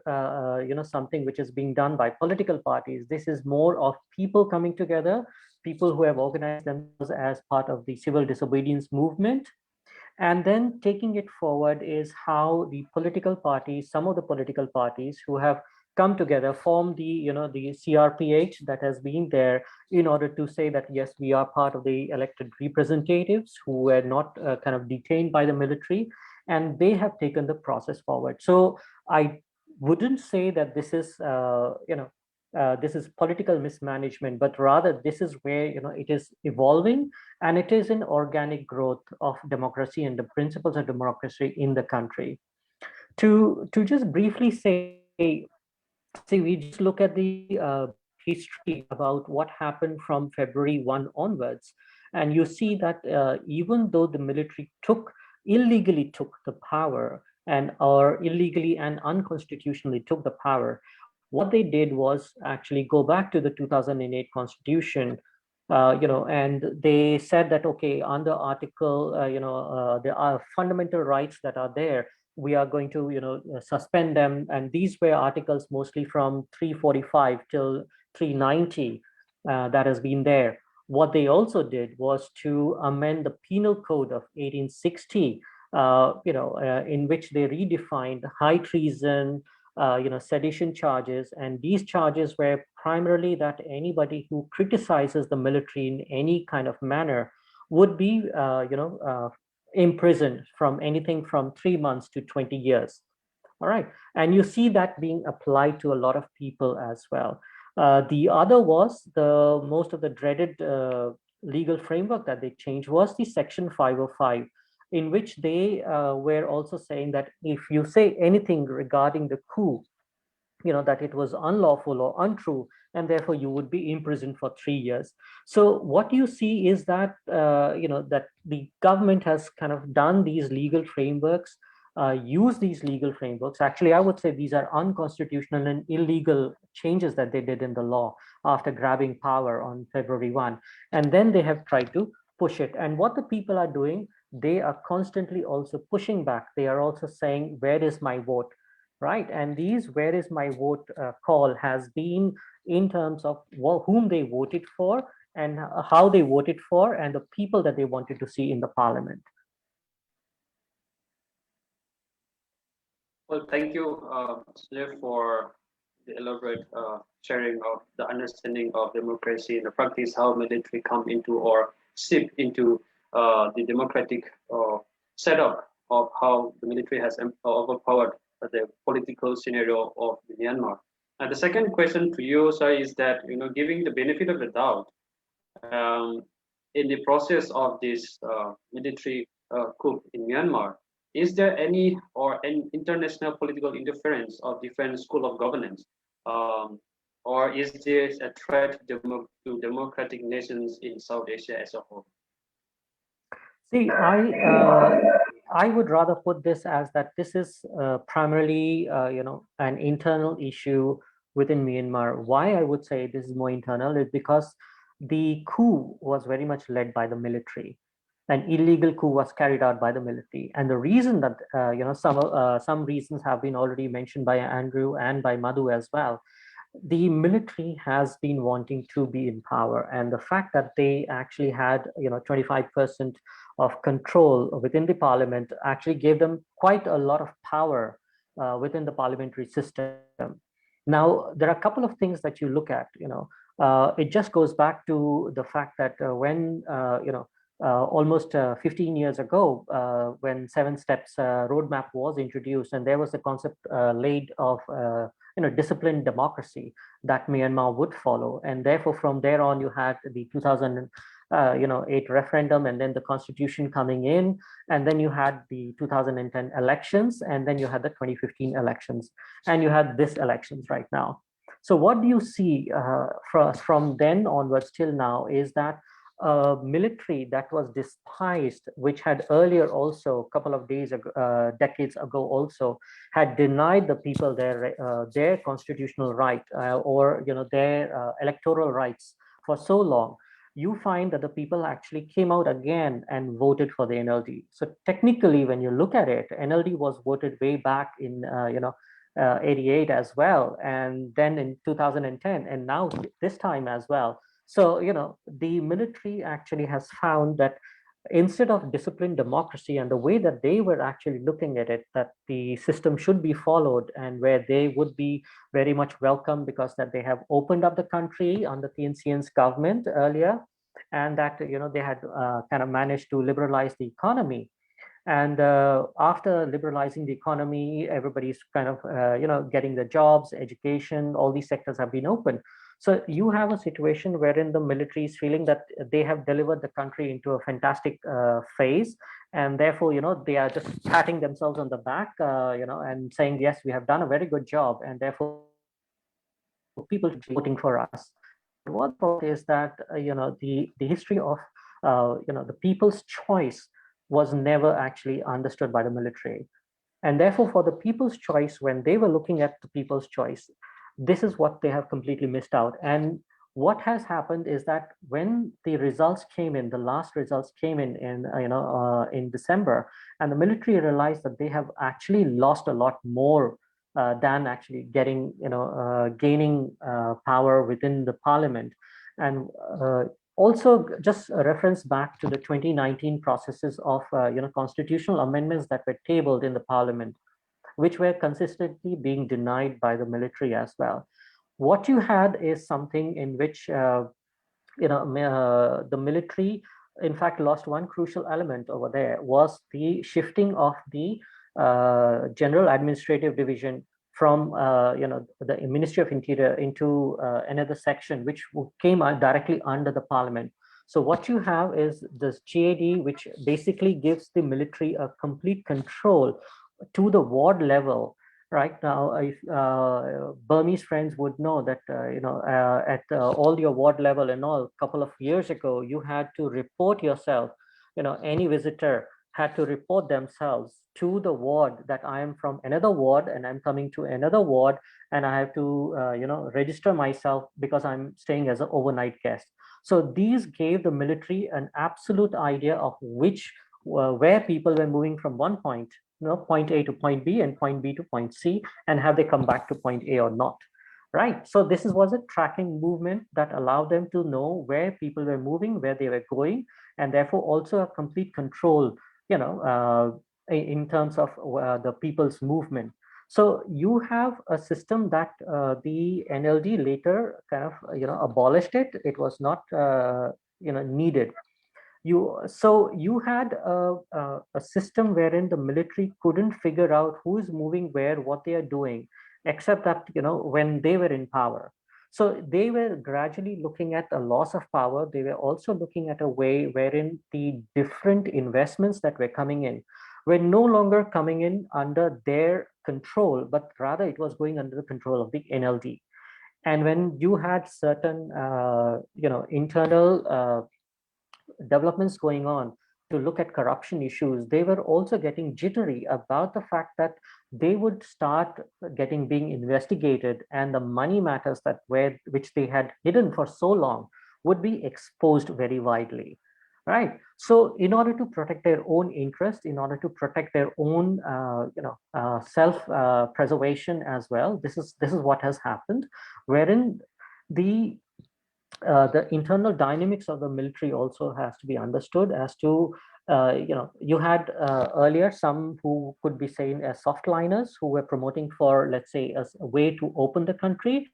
something which is being done by political parties. This is more of people coming together, people who have organized themselves as part of the civil disobedience movement. And then taking it forward is how the political parties, some of the political parties who have come together, form the CRPH that has been there in order to say that, yes, we are part of the elected representatives who were not kind of detained by the military, and they have taken the process forward. So I wouldn't say that this is, this is political mismanagement, but rather this is where, it is evolving, and it is an organic growth of democracy and the principles of democracy in the country. To just briefly say, see, we just look at the brief history about what happened from February 1 onwards, and you see that even though the military illegally took the power, and or illegally and unconstitutionally took the power, what they did was actually go back to the 2008 constitution, and they said that, okay, under article, there are fundamental rights that are there, we are going to suspend them. And these were articles mostly from 345 till 390 that has been there. What they also did was to amend the penal code of 1860, in which they redefined high treason, sedition charges. And these charges were primarily that anybody who criticizes the military in any kind of manner would be imprisoned from anything from 3 months to 20 years. All right. And you see that being applied to a lot of people as well. The other was the most of the dreaded legal framework that they changed was the Section 505, in which they were also saying that if you say anything regarding the coup, that it was unlawful or untrue, and therefore you would be imprisoned for 3 years. So what you see is that, that the government has kind of done these legal frameworks, use these legal frameworks. Actually, I would say these are unconstitutional and illegal changes that they did in the law after grabbing power on February 1. And then they have tried to push it. And what the people are doing, they are constantly also pushing back. They are also saying, where is my vote? Right. And these where is my vote call has been in terms of whom they voted for and how they voted for and the people that they wanted to see in the parliament. Well, thank you, Slip, for the elaborate sharing of the understanding of democracy and the practice, how military come into or seep into the democratic setup of how the military has overpowered the political scenario of Myanmar. And the second question to you, sir, is that, giving the benefit of the doubt in the process of this military coup in Myanmar, is there any international political interference of different school of governance, or is this a threat to democratic nations in South Asia as a whole? See, I would rather put this as that this is primarily, an internal issue within Myanmar. Why I would say this is more internal is because the coup was very much led by the military. An illegal coup was carried out by the military, and the reason that some reasons have been already mentioned by Andrew and by Madhu as well. The military has been wanting to be in power, and the fact that they actually had 25% of control within the parliament actually gave them quite a lot of power within the parliamentary system. Now there are a couple of things that you look at. It just goes back to the fact that when almost 15 years ago, when 7 steps roadmap was introduced, and there was a concept laid of disciplined democracy that Myanmar would follow, and therefore from there on you had the 2008 referendum, and then the constitution coming in, and then you had the 2010 elections, and then you had the 2015 elections, and you had this elections right now. So what do you see from then onwards till now is that military that was despised, which had earlier also a couple of decades ago also had denied the people their constitutional right or their electoral rights for so long. you find that the people actually came out again and voted for the NLD. So technically, when you look at it, NLD was voted way back in 88 as well, and then in 2010, and now this time as well. So the military actually has found that instead of disciplined democracy and the way that they were actually looking at it, that the system should be followed and where they would be very much welcome because that they have opened up the country under the NCN's government earlier, and that they had kind of managed to liberalize the economy. And after liberalizing the economy, everybody's kind of getting the jobs, education, all these sectors have been open. So you have a situation wherein the military is feeling that they have delivered the country into a fantastic phase, and therefore they are just patting themselves on the back, and saying, yes, we have done a very good job, and therefore people should be voting for us. What thought is that the history of the people's choice was never actually understood by the military. And therefore, for the people's choice, when they were looking at the people's choice, this is what they have completely missed out. And what has happened is that when the results came in, the last results came in December, and the military realized that they have actually lost a lot more than actually getting, gaining power within the parliament. And also, just a reference back to the 2019 processes of constitutional amendments that were tabled in the parliament, which were consistently being denied by the military as well. What you had is something in which the military, in fact, lost one crucial element over there, was the shifting of the General Administrative Division from the Ministry of Interior into another section, which came directly under the parliament. So what you have is this GAD, which basically gives the military a complete control to the ward level. Right now, if Burmese friends would know that at all your ward level and all, a couple of years ago, you had to report yourself. Any visitor had to report themselves to the ward that I am from another ward and I'm coming to another ward, and I have to register myself because I'm staying as an overnight guest. So these gave the military an absolute idea of where people were moving from one point, point A to point B and point B to point C, and have they come back to point A or not. Right. So this was a tracking movement that allowed them to know where people were moving, where they were going, and therefore also a complete control, in terms of the people's movement. So you have a system that the NLD later kind of abolished it. It was not needed. So you had a system wherein the military couldn't figure out who is moving where, what they are doing, except that when they were in power. So they were gradually looking at a loss of power. They were also looking at a way wherein the different investments that were coming in were no longer coming in under their control, but rather it was going under the control of the NLD. And when you had certain internal developments going on to look at corruption issues, they were also getting jittery about the fact that they would start being investigated, and the money matters which they had hidden for so long would be exposed very widely. Right. So in order to protect their own interest, in order to protect their own self-preservation as well, this is what has happened, wherein the internal dynamics of the military also has to be understood as to, you had earlier some who could be seen as softliners who were promoting for, let's say, a way to open the country.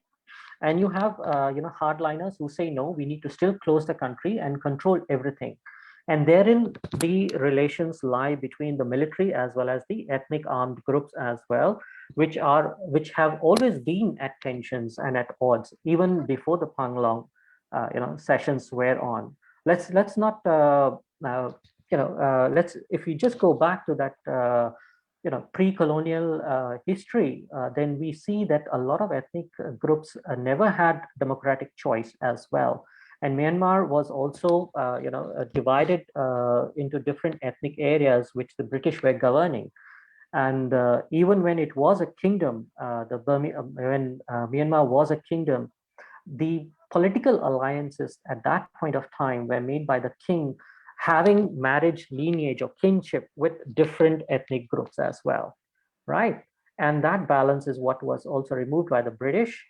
And you have, hardliners who say, no, we need to still close the country and control everything. And therein, the relations lie between the military as well as the ethnic armed groups as well, which have always been at tensions and at odds, even before the Panglong sessions were on. Let's not if we just go back to that pre-colonial history, then we see that a lot of ethnic groups never had democratic choice as well. And Myanmar was also divided into different ethnic areas which the British were governing. And even when it was a kingdom, when Myanmar was a kingdom, the political alliances at that point of time were made by the king, having marriage lineage or kinship with different ethnic groups as well, right? And that balance is what was also removed by the British.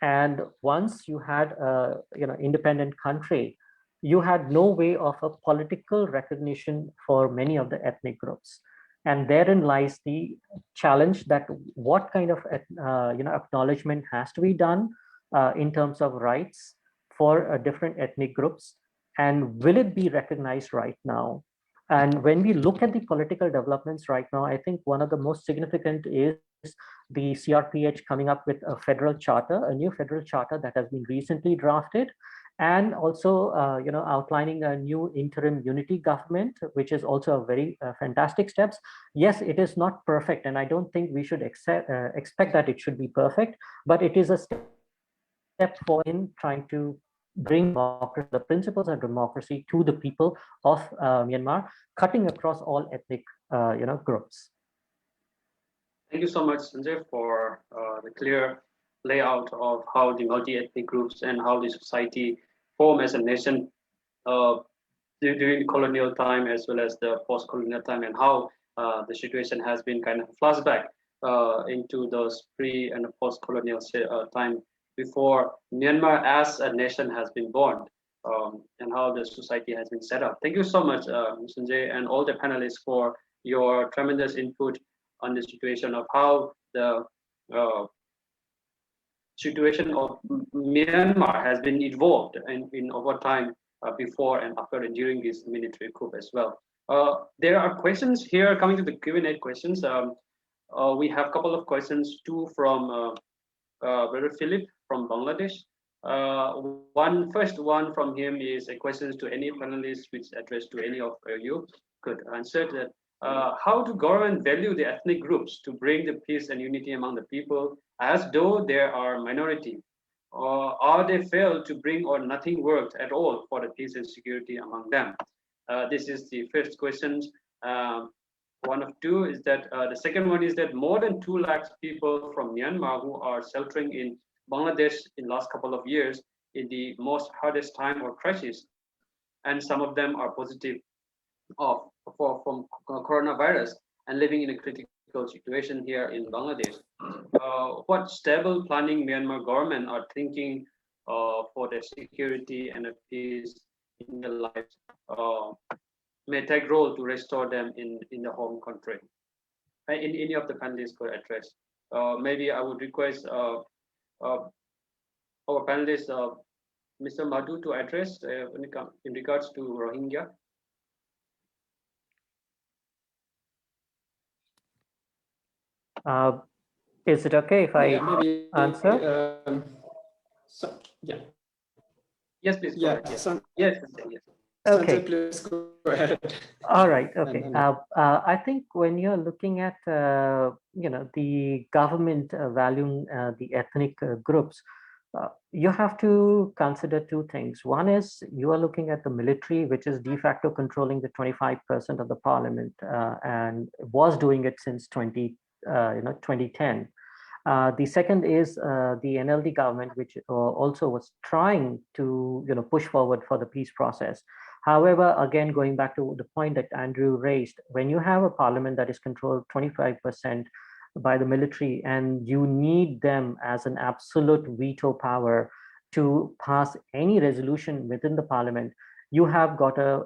And once you had a independent country, you had no way of a political recognition for many of the ethnic groups. And therein lies the challenge that what kind of acknowledgement has to be done in terms of rights for different ethnic groups, and will it be recognized right now? And when we look at the political developments right now, I think one of the most significant is the CRPH coming up with a federal charter, a new federal charter that has been recently drafted, and also outlining a new interim unity government, which is also a very fantastic steps. Yes, it is not perfect, and I don't think we should expect that it should be perfect, but it is a step forward in trying to bring the principles of democracy to the people of Myanmar, cutting across all ethnic groups. Thank you so much, Sanjay, for the clear layout of how the multi-ethnic groups and how the society form as a nation during colonial time as well as the post-colonial time, and how the situation has been kind of a flashback into those pre- and post-colonial time before Myanmar as a nation has been born, and how the society has been set up. Thank you so much, Sanjay, and all the panelists for your tremendous input on the situation of how the situation of Myanmar has been evolved in over time before and after and during this military coup as well. There are questions here coming to the Q&A questions. We have a couple of questions, two from Brother Philip from Bangladesh. First one from him is a question to any panelists which addressed to any of you could answer that. How do government value the ethnic groups to bring the peace and unity among the people as though they are minority? Or are they failed to bring or nothing worked at all for the peace and security among them? This is the first question. One of two is that the second one is that more than 2 lakhs people from Myanmar who are sheltering in Bangladesh in last couple of years in the most hardest time or crisis, and some of them are positive from coronavirus and living in a critical situation here in Bangladesh. What stable planning Myanmar government are thinking for their security and peace in their lives may take role to restore them in the home country? In any of the panelists could address. Maybe I would request our panelist, Mr. Madhu, to address in regards to Rohingya. Is it okay if I answer? Yeah. Yes, please. Yeah. Yes. Yes. Okay. Sanjay, please go ahead. All right. Okay. I think when you're looking at the government valuing the ethnic groups, you have to consider two things. One is you are looking at the military, which is de facto controlling the 25% of the parliament and was doing it since 2010. The second is the NLD government, which also was trying to push forward for the peace process. However, again, going back to the point that Andrew raised, when you have a parliament that is controlled 25% by the military and you need them as an absolute veto power to pass any resolution within the parliament, you have got a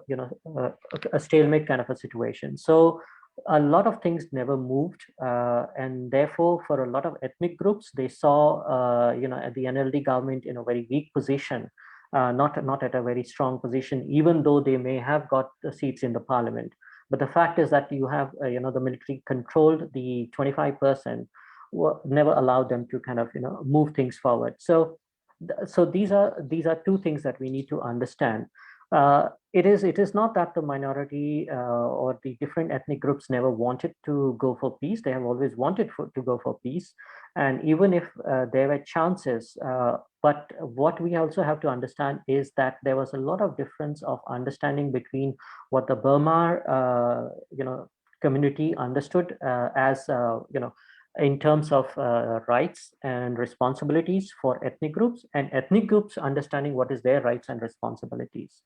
stalemate kind of a situation. So a lot of things never moved, and therefore for a lot of ethnic groups, they saw the NLD government in a very weak position, not at a very strong position, even though they may have got the seats in the parliament. But the fact is that you have the military controlled the 25%, never allowed them to kind of move things forward. So these are two things that we need to understand. It is not that the minority or the different ethnic groups never wanted to go for peace. They have always wanted to go for peace. And even if there were chances, but what we also have to understand is that there was a lot of difference of understanding between what the Burma community understood as in terms of rights and responsibilities for ethnic groups, and ethnic groups understanding what is their rights and responsibilities.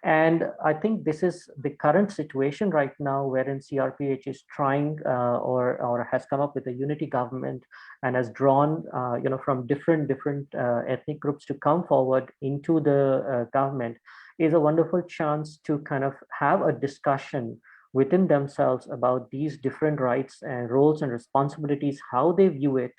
And I think this is the current situation right now, wherein CRPH is trying or has come up with a unity government and has drawn from different ethnic groups to come forward into the government, is a wonderful chance to kind of have a discussion within themselves about these different rights and roles and responsibilities, how they view it,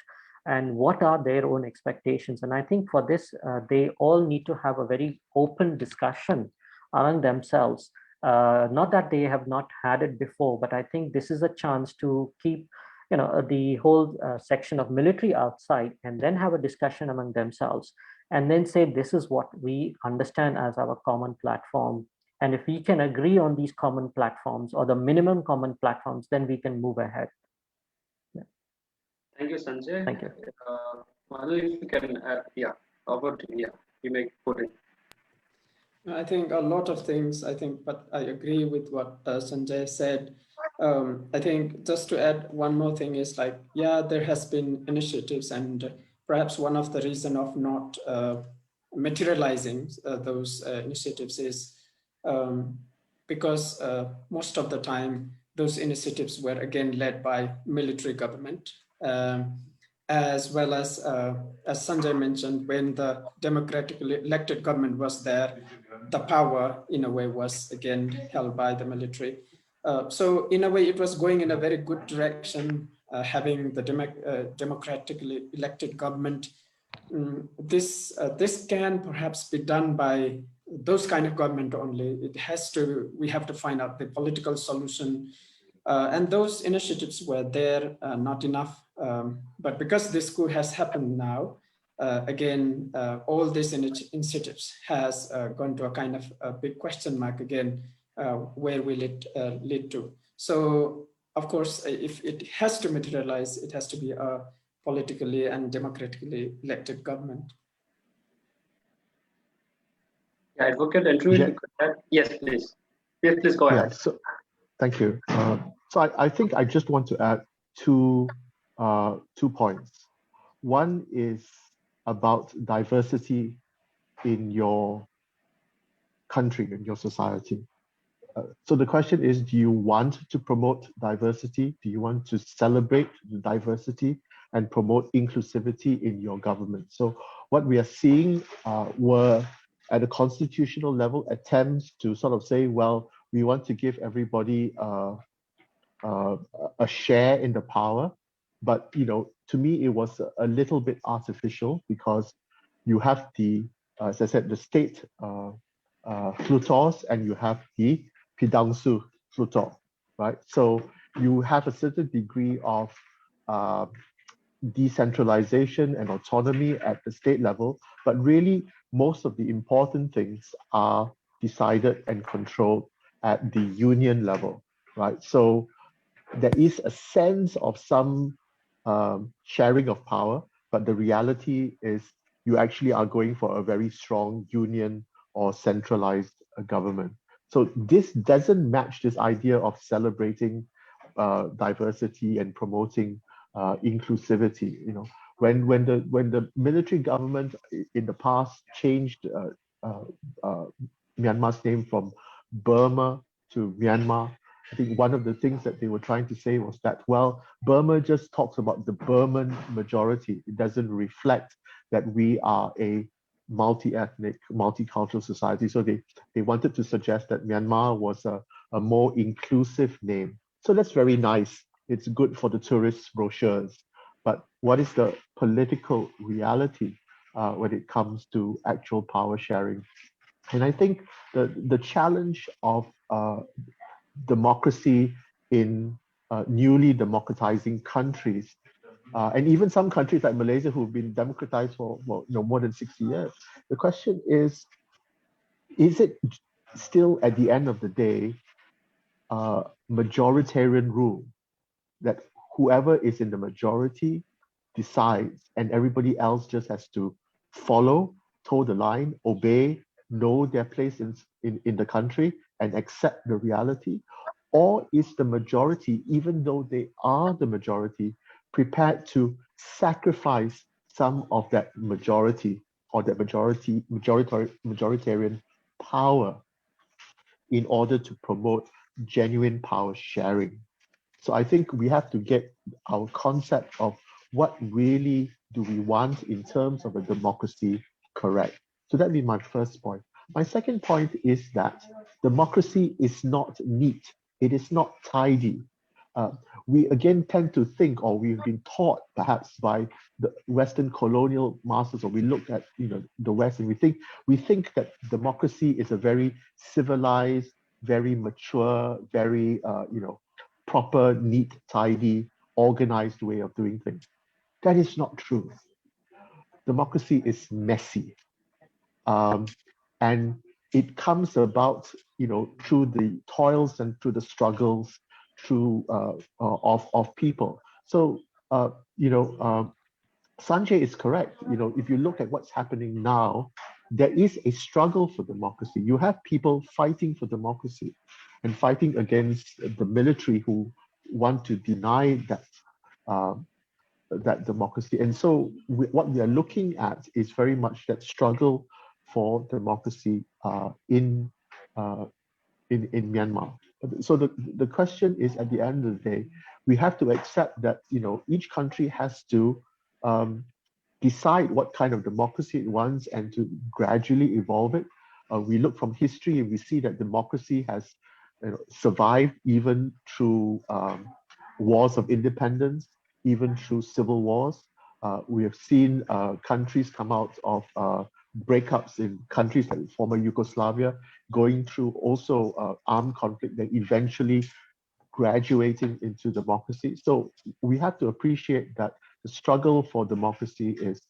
and what are their own expectations. And I think for this, they all need to have a very open discussion among themselves. Not that they have not had it before, but I think this is a chance to keep the whole section of military outside, and then have a discussion among themselves, and then say, this is what we understand as our common platform. And if we can agree on these common platforms, or the minimum common platforms, then we can move ahead. Yeah. Thank you, Sanjay. Thank you. Manu, if you can, you may put it. I think a lot of things, but I agree with what Sanjay said. I think just to add one more thing is like, yeah, there has been initiatives, and perhaps one of the reason of not materializing those initiatives is because most of the time those initiatives were again led by military government, as well as Sanjay mentioned, when the democratically elected government was there, the power in a way was again held by the military. So in a way, it was going in a very good direction, having the democratically elected government. This can perhaps be done by those kind of government only. We have to find out the political solution. And those initiatives were there, not enough. But because this coup has happened now, again, all these initiatives has gone to a kind of a big question mark again. Where will it lead to? So, of course, if it has to materialize, it has to be a politically and democratically elected government. Yeah, Advocate Andrew, if you could add. Yes, please. Yes, please go ahead. Yeah, so thank you. So I think I just want to add two points. One is about diversity in your country, in your society. So the question is, do you want to promote diversity? Do you want to celebrate the diversity and promote inclusivity in your government? So what we are seeing were, at a constitutional level, attempts to sort of say, well, we want to give everybody a share in the power. But, to me, it was a little bit artificial, because you have the, as I said, the state flutors, and you have the Pidangsu flutor, right? So you have a certain degree of decentralization and autonomy at the state level, but really most of the important things are decided and controlled at the union level, right? So there is a sense of some sharing of power, but the reality is you actually are going for a very strong union or centralized government. So this doesn't match this idea of celebrating diversity and promoting inclusivity. When the military government in the past changed Myanmar's name from Burma to Myanmar, I think one of the things that they were trying to say was that, well, Burma just talks about the Burman majority. It doesn't reflect that we are a multi-ethnic, multicultural society. So they wanted to suggest that Myanmar was a more inclusive name. So that's very nice. It's good for the tourist brochures. But what is the political reality when it comes to actual power sharing? And I think the challenge of democracy in newly democratizing countries, and even some countries like Malaysia who've been democratized for more than 60 years. The question is it still at the end of the day majoritarian rule, that whoever is in the majority decides and everybody else just has to follow, toe the line, obey, know their place in the country and accept the reality? Or is the majority, even though they are the majority, prepared to sacrifice some of that majority or that majoritarian power in order to promote genuine power sharing. So I think we have to get our concept of what really do we want in terms of a democracy correct. So that'd be my first point. My second point is that democracy is not neat. It is not tidy. We again tend to think, or we've been taught perhaps by the Western colonial masters, or we look at the West and we think that democracy is a very civilized, very mature, very proper, neat, tidy, organized way of doing things. That is not true. Democracy is messy. And it comes about, through the toils and through the struggles of people. So, Sanjay is correct. If you look at what's happening now, there is a struggle for democracy. You have people fighting for democracy and fighting against the military who want to deny that democracy. And so what we are looking at is very much that struggle for democracy in Myanmar. So the question is, at the end of the day, we have to accept that each country has to decide what kind of democracy it wants and to gradually evolve it. We look from history and we see that democracy has survived even through wars of independence, even through civil wars. We have seen countries come out of breakups in countries like former Yugoslavia, going through also armed conflict, then eventually graduating into democracy. So we have to appreciate that the struggle for democracy is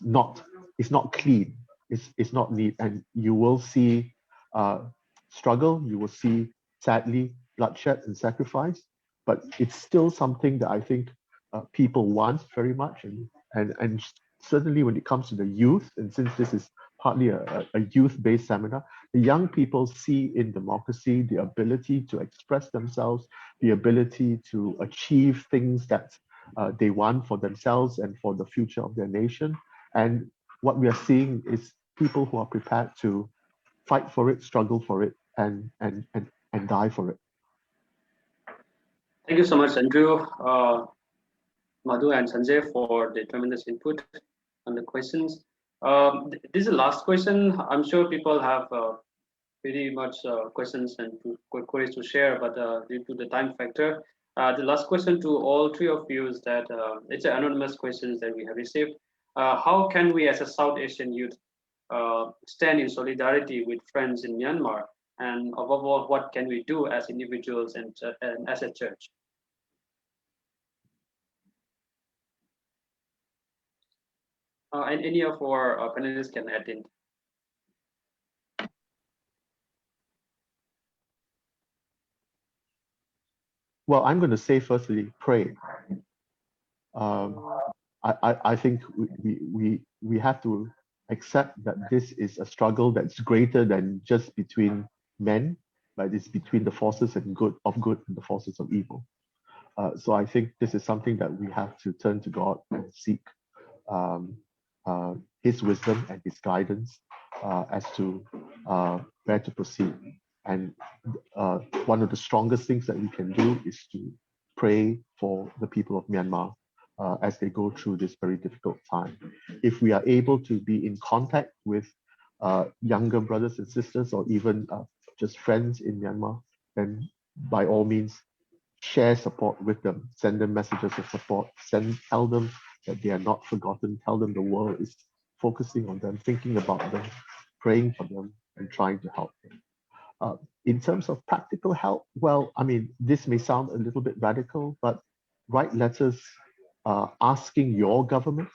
not clean, it's not neat, and you will see struggle, you will see sadly bloodshed and sacrifice, but it's still something that I think people want very much, and certainly when it comes to the youth, and since this is partly a youth-based seminar, the young people see in democracy the ability to express themselves, the ability to achieve things that they want for themselves and for the future of their nation. And what we are seeing is people who are prepared to fight for it, struggle for it, and die for it. Thank you so much, Andrew, Madhu, and Sanjay for the tremendous input on the questions. This is the last question. I'm sure people have pretty much questions and queries to share, but due to the time factor, the last question to all three of you is that it's an anonymous questions that we have received. How can we as a South Asian youth stand in solidarity with friends in Myanmar? And above all, what can we do as individuals and as a church? And any of our panelists can add in. Well, I'm going to say firstly, pray. I think we have to accept that this is a struggle that's greater than just between men, but it's between the forces of good and the forces of evil. So I think this is something that we have to turn to God and seek His wisdom and His guidance as to where to proceed. And one of the strongest things that we can do is to pray for the people of Myanmar as they go through this very difficult time. If we are able to be in contact with younger brothers and sisters, or even just friends in Myanmar, then by all means, share support with them, send them messages of support, tell them that they are not forgotten, tell them the world is focusing on them, thinking about them, praying for them, and trying to help them. In terms of practical help, well, I mean, this may sound a little bit radical, but write letters asking your government,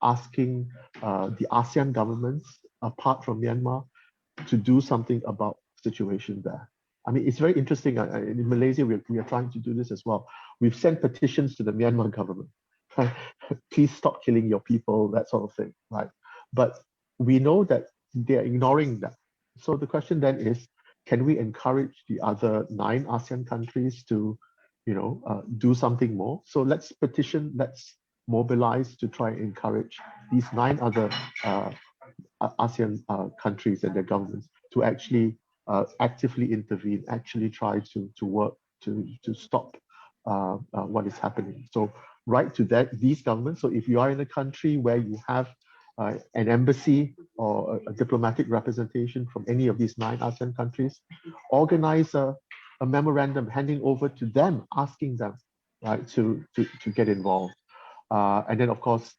asking the ASEAN governments, apart from Myanmar, to do something about the situation there. I mean, it's very interesting. In Malaysia, we are trying to do this as well. We've sent petitions to the Myanmar government. Right? Please stop killing your people, that sort of thing, right? But we know that they're ignoring that. So the question then is, can we encourage the other 9 ASEAN countries to do something more. So let's petition, let's mobilize to try and encourage these 9 other ASEAN countries and their governments to actually actively intervene, actually try to work to stop what is happening. So write to these governments. So if you are in a country where you have an embassy or a diplomatic representation from any of these 9 ASEAN countries, organize a memorandum handing over to them, asking them, right, to get involved. And then, of course,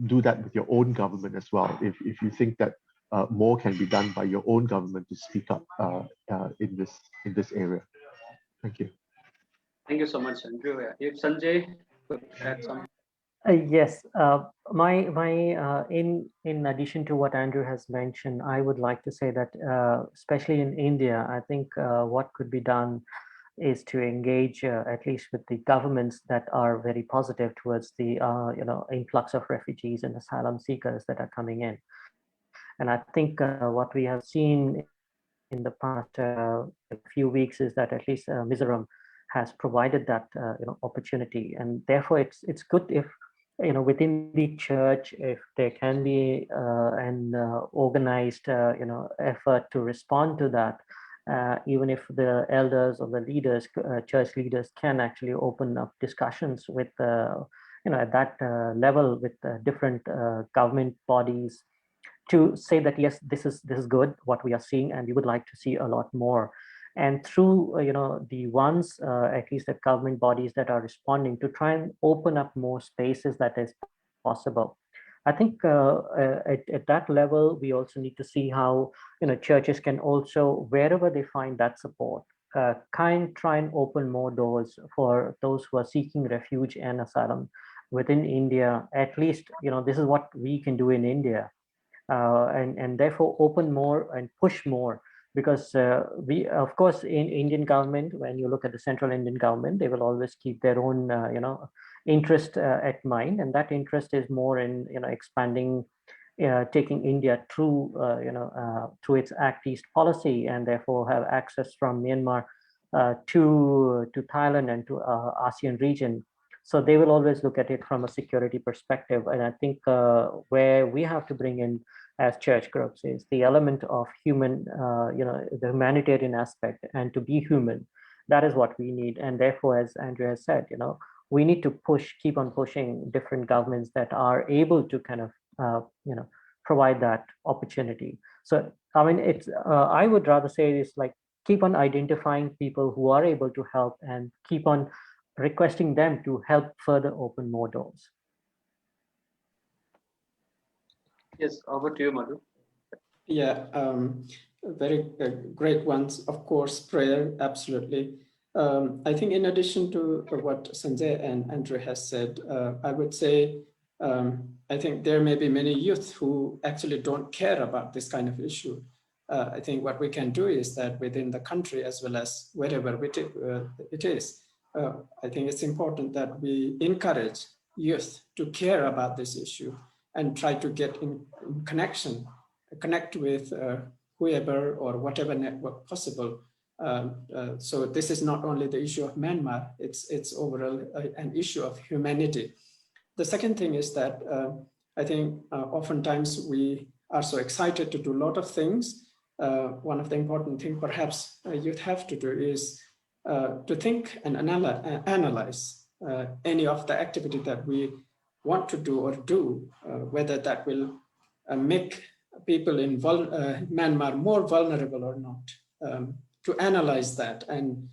do that with your own government as well. If you think that more can be done by your own government to speak up in this area. Thank you. Thank you so much, Andrew. If Sanjay could add some. Yes, in addition to what Andrew has mentioned, I would like to say that especially in India, I think what could be done is to engage at least with the governments that are very positive towards the influx of refugees and asylum seekers that are coming in. And I think what we have seen in the past few weeks is that at least Mizoram has provided that opportunity, and therefore it's good if within the church, if there can be an organized effort to respond to that. Even if the elders or the leaders, church leaders, can actually open up discussions with, at that level with different government bodies to say that yes, this is good what we are seeing, and we would like to see a lot more. And through the ones, at least the government bodies that are responding, to try and open up more spaces that is possible. I think at that level, we also need to see how churches can also, wherever they find that support, try and open more doors for those who are seeking refuge and asylum within India. At least this is what we can do in India, and therefore open more and push more. Because we, of course, in Indian government, when you look at the central Indian government, they will always keep their own, interest at mind, and that interest is more in, expanding, taking India through, through its Act East policy, and therefore have access from Myanmar to Thailand and to ASEAN region. So they will always look at it from a security perspective, and I think where we have to bring in as church groups is the element of human, the humanitarian aspect, and to be human. That is what we need. And therefore, as Andrew has said, we need to keep on pushing different governments that are able to kind of, provide that opportunity. So, I mean, it's, I would rather say it's like, keep on identifying people who are able to help and keep on requesting them to help further open more doors. Yes, over to you, Madhu. Yeah, very great ones. Of course, prayer, absolutely. I think in addition to what Sanjay and Andrew has said, I would say, I think there may be many youth who actually don't care about this kind of issue. I think what we can do is that within the country, as well as wherever it is, I think it's important that we encourage youth to care about this issue and try to get in connect with whoever or whatever network possible. So this is not only the issue of Myanmar, it's overall an issue of humanity. The second thing is that I think oftentimes we are so excited to do a lot of things. One of the important things perhaps youth have to do is to think and analyze any of the activity that we want to do or do, whether that will make people in Myanmar more vulnerable or not. To analyze that and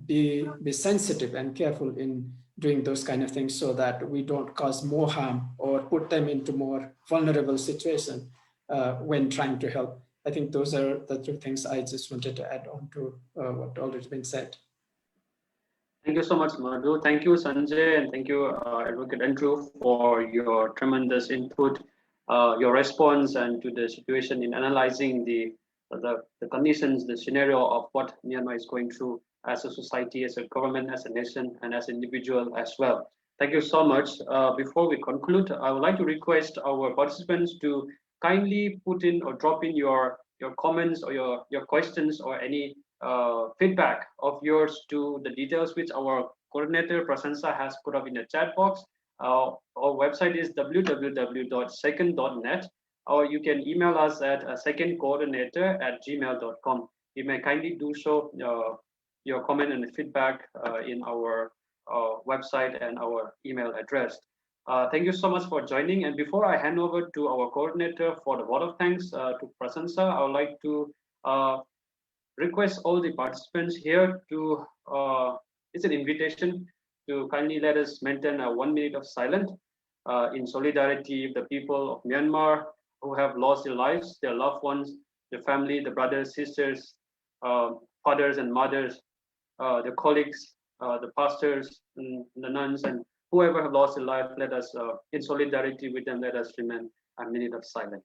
be sensitive and careful in doing those kind of things so that we don't cause more harm or put them into more vulnerable situation when trying to help. I think those are the 2 things I just wanted to add on to what already been said. Thank you so much, Madhu. Thank you, Sanjay, and thank you, Advocate Andrew, for your tremendous input, your response, and to the situation in analyzing the conditions, the scenario of what Myanmar is going through as a society, as a government, as a nation, and as an individual as well. Thank you so much. Before we conclude, I would like to request our participants to kindly put in or drop in your comments or your questions or any feedback of yours to the details which our coordinator Prasensa has put up in the chat box. Our website is www.SACYN.net, or you can email us at SACYNcoordinator@gmail.com. You may kindly do so, your comment and feedback in our website and our email address. Thank you so much for joining. And before I hand over to our coordinator for the vote of thanks to Prasensa, I would like to request all the participants here to, it's an invitation to kindly let us maintain a 1 minute of silence in solidarity with the people of Myanmar who have lost their lives, their loved ones, their family, the brothers, sisters, fathers and mothers, the colleagues, the pastors, and the nuns, and whoever have lost their life. Let us, in solidarity with them, let us remain a minute of silence.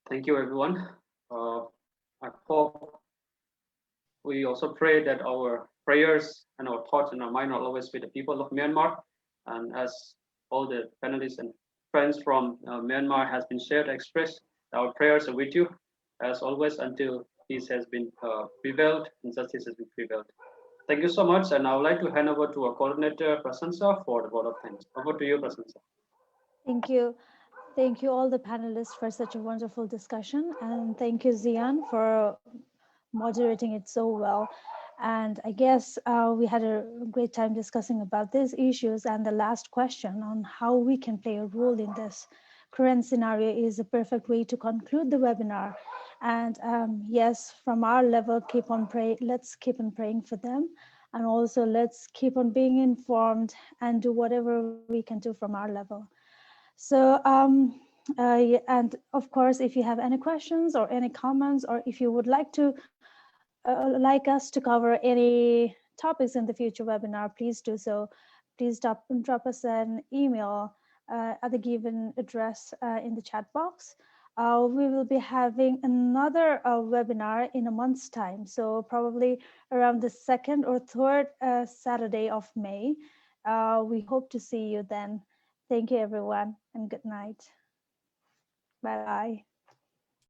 Thank you, everyone. I hope we also pray that our prayers and our thoughts and our mind are always with the people of Myanmar. And as all the panelists and friends from Myanmar has been shared, expressed, our prayers are with you, as always, until peace has been prevailed and justice has been prevailed. Thank you so much. And I would like to hand over to our coordinator, Prasensa, for the vote of thanks. Over to you, Prasensa. Thank you. Thank you all the panelists for such a wonderful discussion. And thank you, Zian, for moderating it so well. And I guess we had a great time discussing about these issues, and the last question on how we can play a role in this current scenario is a perfect way to conclude the webinar. And yes, from our level, let's keep on praying for them. And also let's keep on being informed and do whatever we can do from our level. So, and of course, if you have any questions or any comments, or if you would like us to cover any topics in the future webinar, please do so. Please drop us an email at the given address in the chat box. We will be having another webinar in a month's time, so probably around the 2nd or 3rd Saturday of May. We hope to see you then. Thank you, everyone, and good night. Bye-bye.